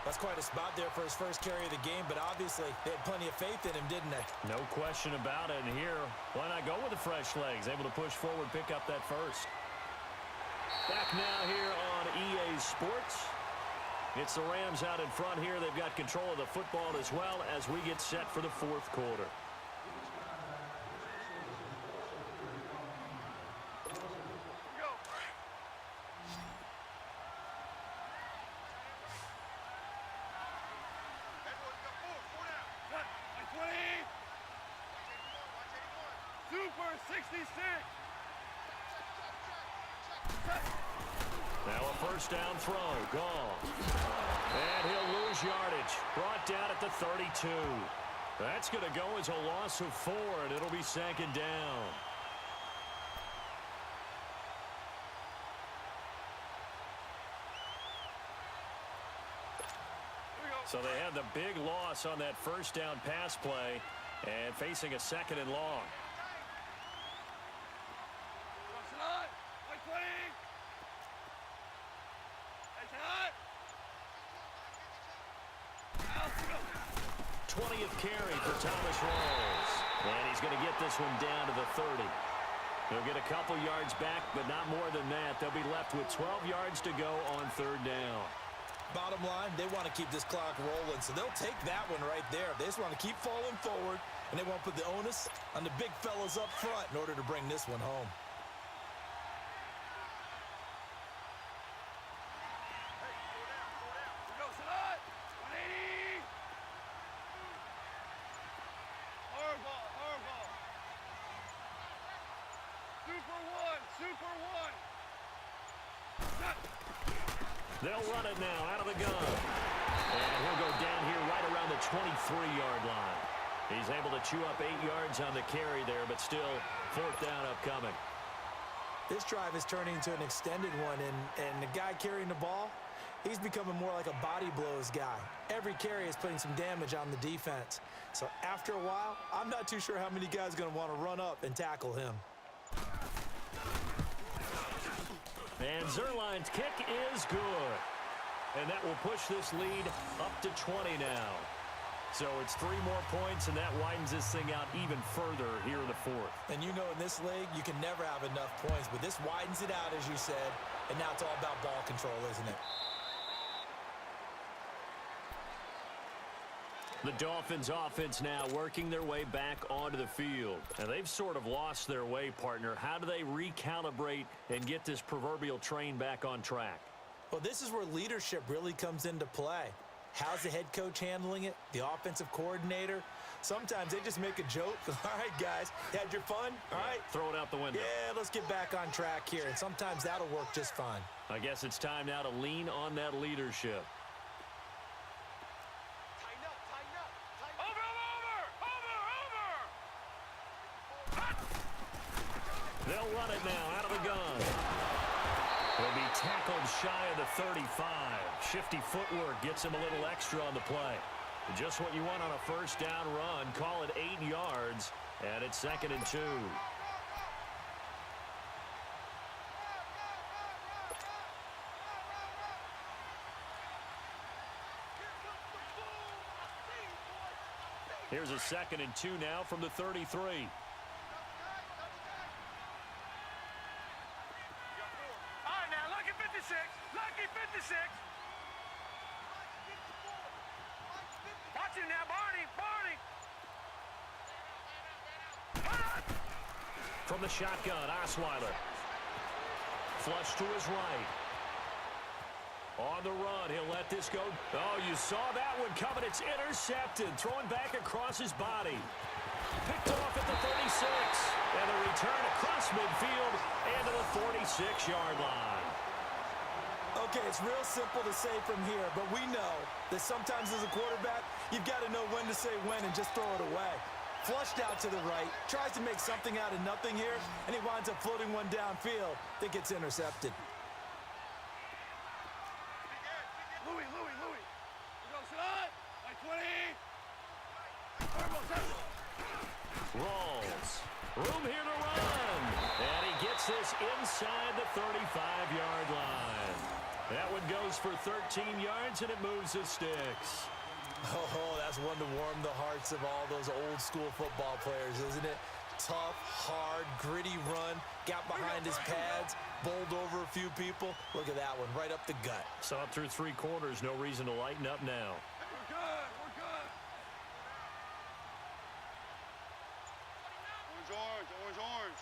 That's quite a spot there for his first carry of the game, but obviously they had plenty of faith in him, didn't they? No question about it. And here, why not go with the fresh legs? Able to push forward, pick up that 1st. Back now here on EA Sports. It's the Rams out in front here. They've got control of the football as well as we get set for the 4th quarter. Super 66. Now a first down throw. Gone. And he'll lose yardage. Brought down at the 32. That's going to go as a loss of 4, and it'll be second down. So they have the big loss on that first down pass play and facing a second and long. Cross it on. 20th carry for Thomas Rawls. And he's going to get this one down to the 30. He'll get a couple yards back, but not more than that. They'll be left with 12 yards to go on third down. Bottom line, they want to keep this clock rolling, so they'll take that one right there. They just want to keep falling forward, and they won't put the onus on the big fellas up front in order to bring this one home. They'll run it now out of the gun. And he'll go down here right around the 23-yard line. He's able to chew up 8 yards on the carry there, but still fourth down upcoming. This drive is turning into an extended one, and the guy carrying the ball, he's becoming more like a body blows guy. Every carry is putting some damage on the defense. So after a while, I'm not too sure how many guys are going to want to run up and tackle him. And Zerline's kick is good. And that will push this lead up to 20 now. So it's 3 more points, and that widens this thing out even further here in the fourth. And you know, in this league, you can never have enough points, but this widens it out, as you said, and now it's all about ball control, isn't it? The Dolphins offense now working their way back onto the field. And they've sort of lost their way, partner. How do they recalibrate and get this proverbial train back on track? Well, this is where leadership really comes into play. How's the head coach handling it? The offensive coordinator? Sometimes they just make a joke. All right, guys, had your fun? All right. Throw it out the window. Yeah, let's get back on track here. And sometimes that'll work just fine. I guess it's time now to lean on that leadership. They'll run it now out of the gun. He'll be tackled shy of the 35. Shifty footwork gets him a little extra on the play. Just what you want on a first down run. Call it 8 yards, and it's 2nd and 2. Here's a 2nd and 2 now from the 33. Lucky 56. Watch him now, Barney. From the shotgun, Osweiler. Flush to his right. On the run, he'll let this go. Oh, you saw that one coming. It's intercepted. Throwing back across his body. Picked off at the 36. And a return across midfield and to the 46-yard line. Okay, it's real simple to say from here, but we know that sometimes as a quarterback, you've got to know when to say when and just throw it away. Flushed out to the right, tries to make something out of nothing here, and he winds up floating one downfield that gets intercepted. Louis. We go, son. Like 20. Rolls. Room here to run. And he gets this inside the 35-yard line. That one goes for 13 yards, and it moves the sticks. Oh, that's one to warm the hearts of all those old-school football players, isn't it? Tough, hard, gritty run, got behind his pads, bowled over a few people. Look at that one, right up the gut. So up through 3 quarters, no reason to lighten up now. We're good. Orange.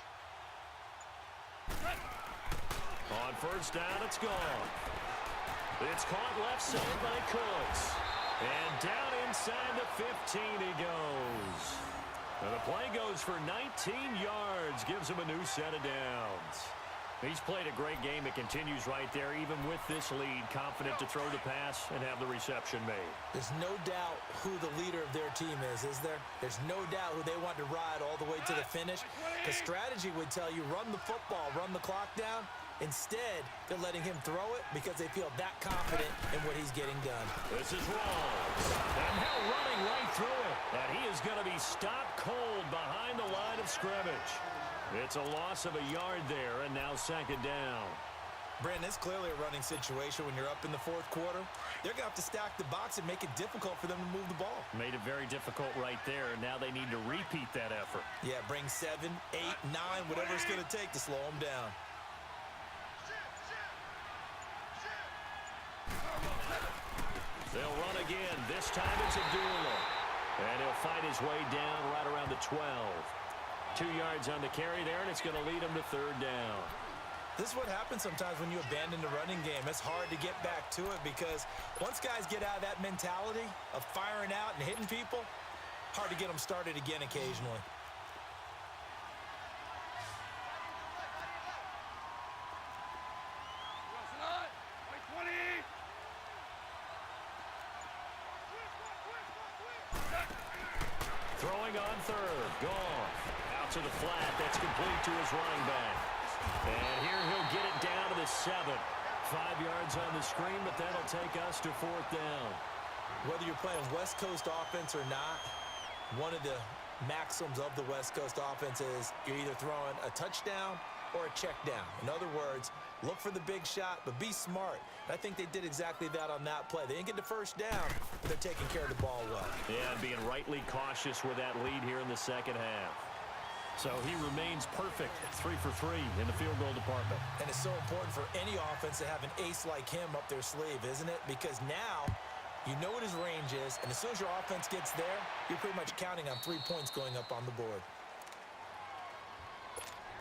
On first down, it's gone. It's caught left side by Cooks. And down inside the 15 he goes. And the play goes for 19 yards, gives him a new set of downs. He's played a great game. It continues right there, even with this lead, confident to throw the pass and have the reception made. There's no doubt who the leader of their team is there? There's no doubt who they want to ride all the way to the finish. The strategy would tell you, run the football, run the clock down. Instead, they're letting him throw it because they feel that confident in what he's getting done. This is Rawls. And now running right through it. And he is going to be stopped cold behind the line of scrimmage. It's a loss of a yard there, and now second down. Brandon, it's clearly a running situation when you're up in the fourth quarter. They're going to have to stack the box and make it difficult for them to move the ball. Made it very difficult right there, and now they need to repeat that effort. Yeah, bring 7, 8, 9, whatever it's going to take to slow them down. They'll run again. This time it's Abdullah. And he'll fight his way down right around the 12. 2 yards on the carry there, and it's going to lead him to third down. This is what happens sometimes when you abandon the running game. It's hard to get back to it because once guys get out of that mentality of firing out and hitting people, hard to get them started again occasionally. Throwing on third. Goff. Out to the flat. That's complete to his running back. And here he'll get it down to the 7. 5 yards on the screen, but that'll take us to fourth down. Whether you're playing West Coast offense or not, one of the maxims of the West Coast offense is you're either throwing a touchdown or a check down. In other words, look for the big shot, but be smart. And I think they did exactly that on that play. They didn't get the first down, but they're taking care of the ball well. Yeah, and being rightly cautious with that lead here in the second half. So he remains perfect, 3 for 3 in the field goal department. And it's so important for any offense to have an ace like him up their sleeve, isn't it? Because now you know what his range is, and as soon as your offense gets there, you're pretty much counting on 3 points going up on the board.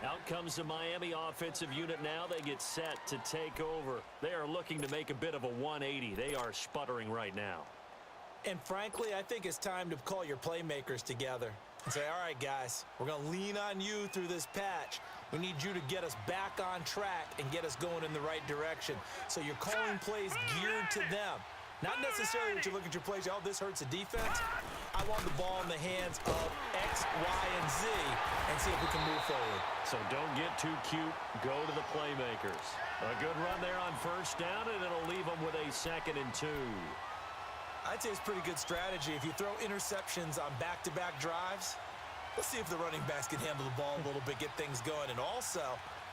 Out comes the Miami offensive unit now. They get set to take over. They are looking to make a bit of a 180. They are sputtering right now. And frankly, I think it's time to call your playmakers together and say, all right, guys, we're going to lean on you through this patch. We need you to get us back on track and get us going in the right direction. So you're calling plays geared to them. Not necessarily that you look at your plays, oh, this hurts the defense. I want the ball in the hands of X, Y, and Z and see if we can move forward. So don't get too cute. Go to the playmakers. A good run there on first down, and it'll leave them with a 2nd and 2. I'd say it's pretty good strategy. If you throw interceptions on back-to-back drives, let's see if the running backs can handle the ball a little bit, get things going, and also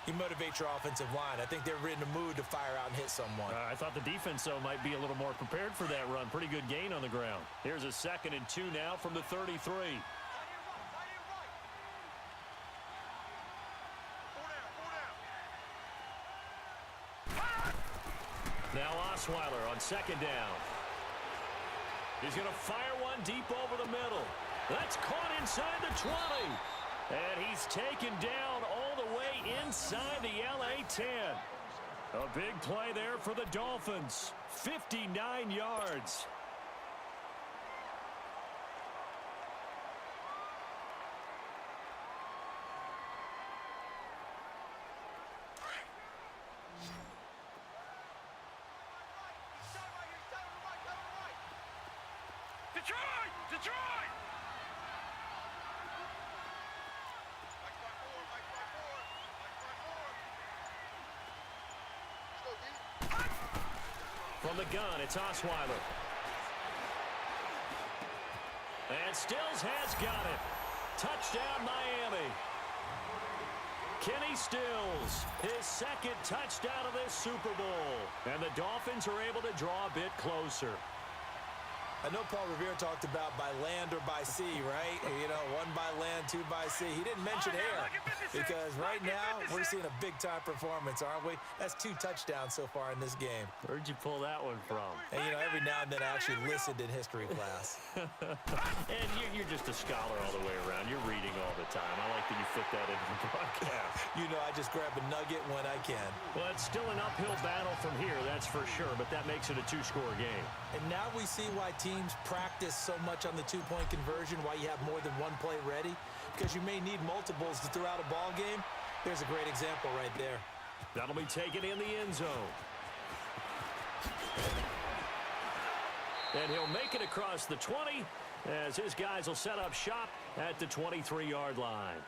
you motivate your offensive line. I think they're in the mood to fire out and hit someone. I thought the defense, though, might be a little more prepared for that run. Pretty good gain on the ground. Here's a 2nd and 2 now from the 33. Now Osweiler on 2nd down. He's going to fire one deep over the middle. That's caught inside the 20. And he's taken down all the way inside the LA 10. A big play there for the Dolphins. 59 yards. Detroit! Detroit! From the gun, it's Osweiler. And Stills has got it. Touchdown, Miami. Kenny Stills, his 2nd touchdown of this Super Bowl. And the Dolphins are able to draw a bit closer. I know Paul Revere talked about by land or by sea, right? You know, 1 by land, 2 by sea. He didn't mention air because right now we're seeing a big-time performance, aren't we? That's 2 touchdowns so far in this game. Where'd you pull that one from? And, you know, every now and then I actually listened in history class. And you're just a scholar all the way around. You're reading all the time. I like that you fit that into the broadcast. You know, I just grab a nugget when I can. Well, it's still an uphill battle from here, that's for sure, but that makes it a 2-score game. And now we see why teams teams practice so much on the two-point conversion, why you have more than one play ready, because you may need multiples to throw out a ball game. There's a great example right there. That'll be taken in the end zone. And he'll make it across the 20 as his guys will set up shop at the 23-yard line.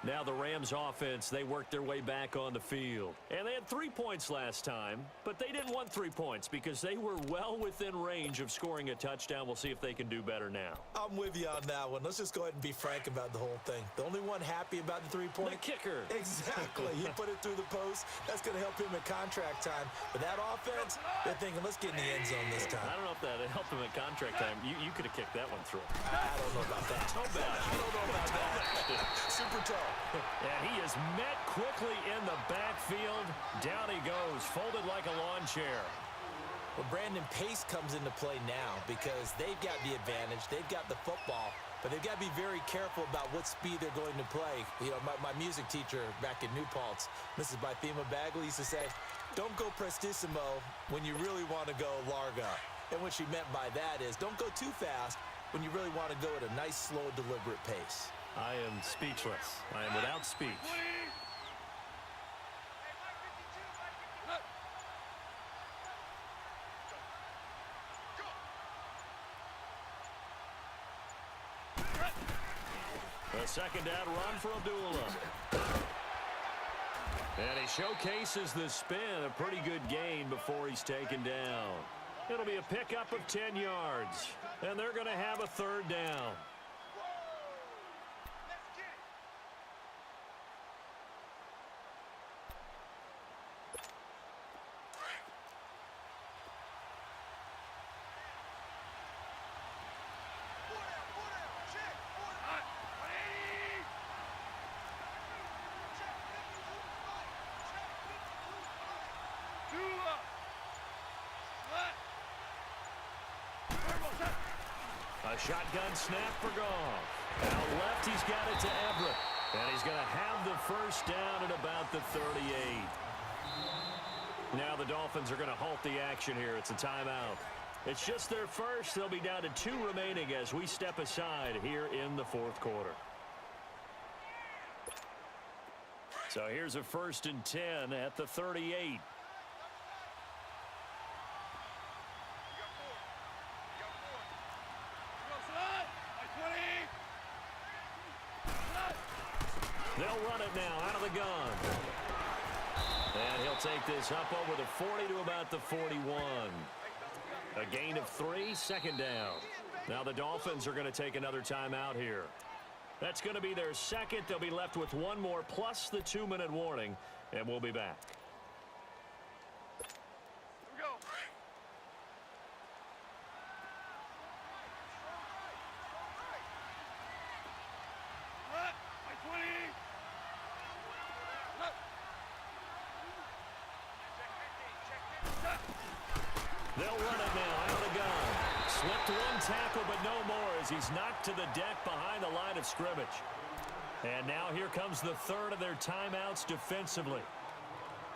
Now the Rams offense, they worked their way back on the field. And they had 3 points last time, but they didn't want 3 points because they were well within range of scoring a touchdown. We'll see if they can do better now. I'm with you on that one. Let's just go ahead and be frank about the whole thing. The only one happy about the 3-point? The kicker. Exactly. He put it through the post. That's going to help him at contract time. But that offense, they're thinking, let's get in the end zone this time. I don't know if that helped him at contract time. You could have kicked that one through. I don't know about that. Toe bad. I don't know about that. Super toe. And he is met quickly in the backfield. Down he goes, folded like a lawn chair. Well, Brandon, pace comes into play now because they've got the advantage. They've got the football, but they've got to be very careful about what speed they're going to play. You know, my music teacher back in New Paltz, Mrs. Bythema Bagley, used to say, don't go prestissimo when you really want to go larga. And what she meant by that is don't go too fast when you really want to go at a nice, slow, deliberate pace. I am speechless. I am without speech. A second down run for Abdullah. And he showcases the spin, a pretty good gain before he's taken down. It'll be a pickup of 10 yards. And they're going to have a third down. A shotgun snap for Goff. Out left, he's got it to Everett. And he's going to have the first down at about the 38. Now the Dolphins are going to halt the action here. It's a timeout. It's just their first. They'll be down to 2 remaining as we step aside here in the fourth quarter. So here's a 1st and 10 at the 38. They'll run it now out of the gun. And he'll take this up over the 40 to about the 41. A gain of 3, second down. Now the Dolphins are going to take another timeout here. That's going to be their second. They'll be left with 1 more plus the 2-minute warning, and we'll be back. They'll run it now out of the gun. Slipped 1 tackle, but no more as he's knocked to the deck behind the line of scrimmage. And now here comes the third of their timeouts defensively.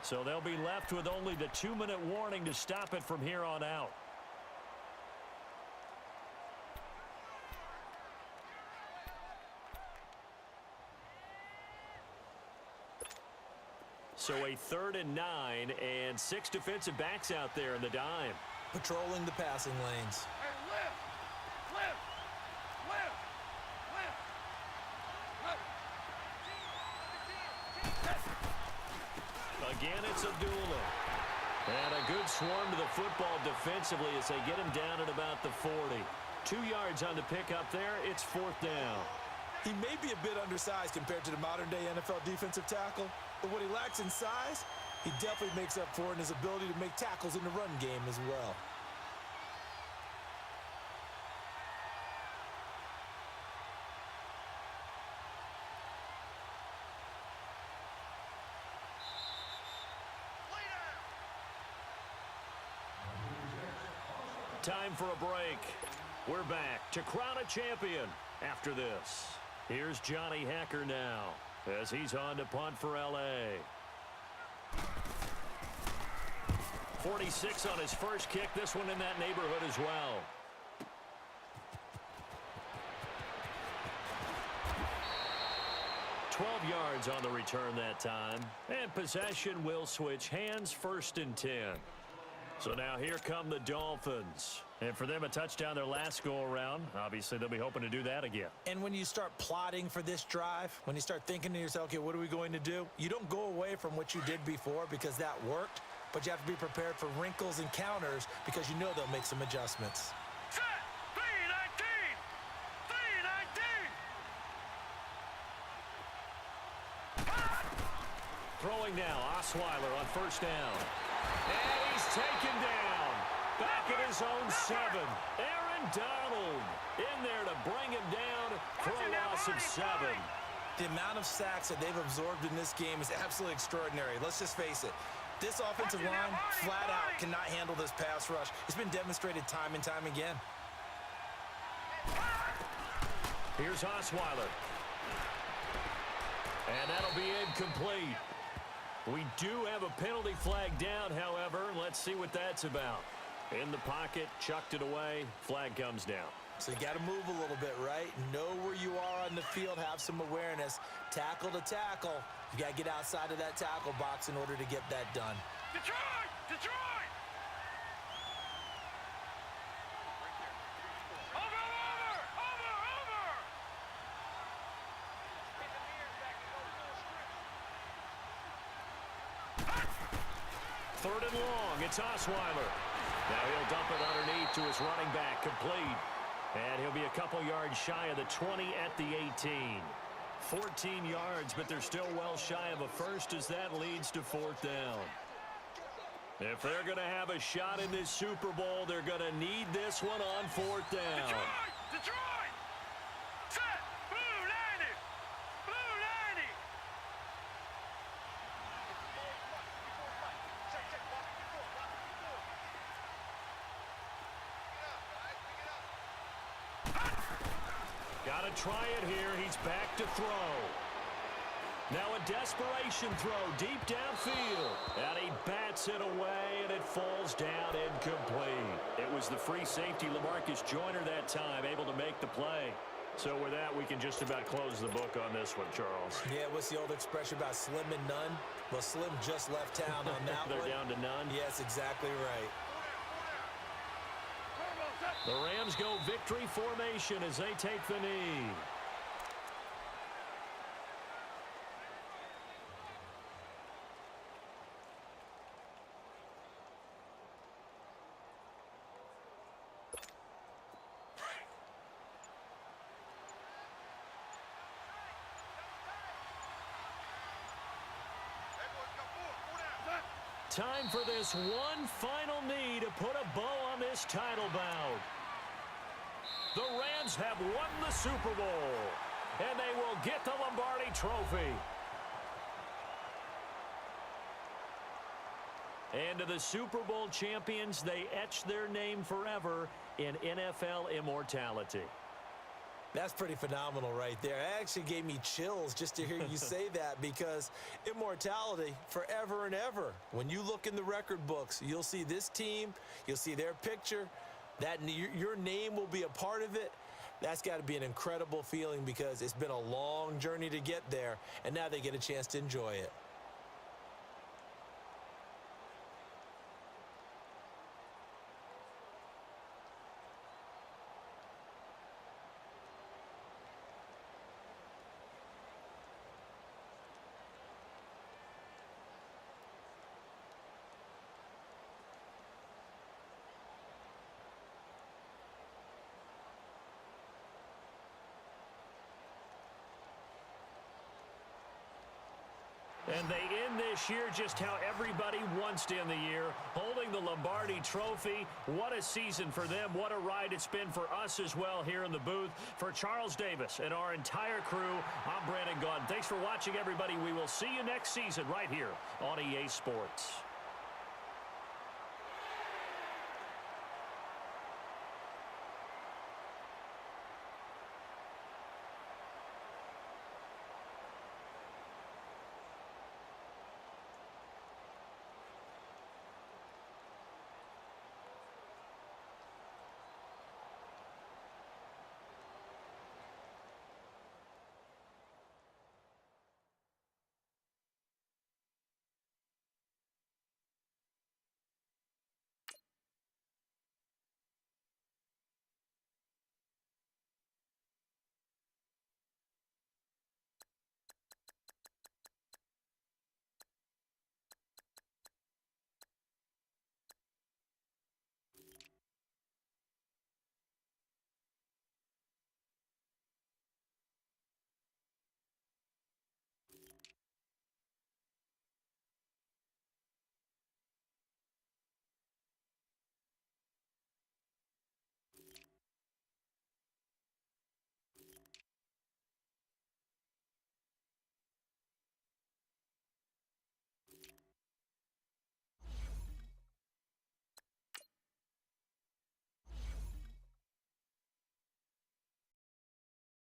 So they'll be left with only the 2-minute warning to stop it from here on out. So a 3rd and 9 and 6 defensive backs out there in the dime. Patrolling the passing lanes. Again, it's Abdullah. And a good swarm to the football defensively as they get him down at about the 40. 2 yards on the pickup there. It's 4th down. He may be a bit undersized compared to the modern-day NFL defensive tackle, but what he lacks in size, he definitely makes up for in his ability to make tackles in the run game as well. Time for a break. We're back to crown a champion after this. Here's Johnny Hecker now as he's on to punt for L.A. 46 on his first kick. This one in that neighborhood as well. 12 yards on the return that time. And possession will switch hands, 1st and 10. So now here come the Dolphins. And for them, a touchdown their last go-around. Obviously, they'll be hoping to do that again. And when you start plotting for this drive, when you start thinking to yourself, okay, what are we going to do? You don't go away from what you did before because that worked, but you have to be prepared for wrinkles and counters because you know they'll make some adjustments. Set. 3-19. 3-19. Throwing now, Osweiler on 1st down. And he's taken down. Back at his own 7. Aaron Donald in there to bring him down for a loss of 7. The amount of sacks that they've absorbed in this game is absolutely extraordinary. Let's just face it. This offensive line, flat out, cannot handle this pass rush. It's been demonstrated time and time again. Here's Osweiler. And that'll be incomplete. We do have a penalty flag down, however. Let's see what that's about. In the pocket, chucked it away, flag comes down. So you got to move a little bit, right? Know where you are on the field, have some awareness. Tackle to tackle. You got to get outside of that tackle box in order to get that done. Detroit! Detroit! Over! Over! 3rd and long, it's Osweiler. Now he'll dump it underneath to his running back, complete. And he'll be a couple yards shy of the 20 at the 18. 14 yards, but they're still well shy of a first as that leads to 4th down. If they're going to have a shot in this Super Bowl, they're going to need this one on 4th down. Detroit! Detroit! Set! Blue 90! Blue 90! Got to try it here. He's back to throw. Now a desperation throw deep downfield. And he bats it away, and it falls down incomplete. It was the free safety, LaMarcus Joyner, that time, able to make the play. So with that, we can just about close the book on this one, Charles. Yeah, what's the old expression about slim and none? Well, Slim just left town on that They're one. down to none? Yes, exactly right. The Rams go victory formation as they take the knee. Time for this one final knee to put a bow on this title bout. The Rams have won the Super Bowl, and they will get the Lombardi Trophy. And to the Super Bowl champions, they etch their name forever in NFL immortality. That's pretty phenomenal right there. It actually gave me chills just to hear you say that, because immortality forever and ever. When you look in the record books, you'll see this team, you'll see their picture, that your name will be a part of it. That's got to be an incredible feeling, because it's been a long journey to get there, and now they get a chance to enjoy it. And they end this year just how everybody wants to end the year, holding the Lombardi Trophy. What a season for them. What a ride it's been for us as well here in the booth. For Charles Davis and our entire crew, I'm Brandon Gaudin. Thanks for watching, everybody. We will see you next season right here on EA Sports.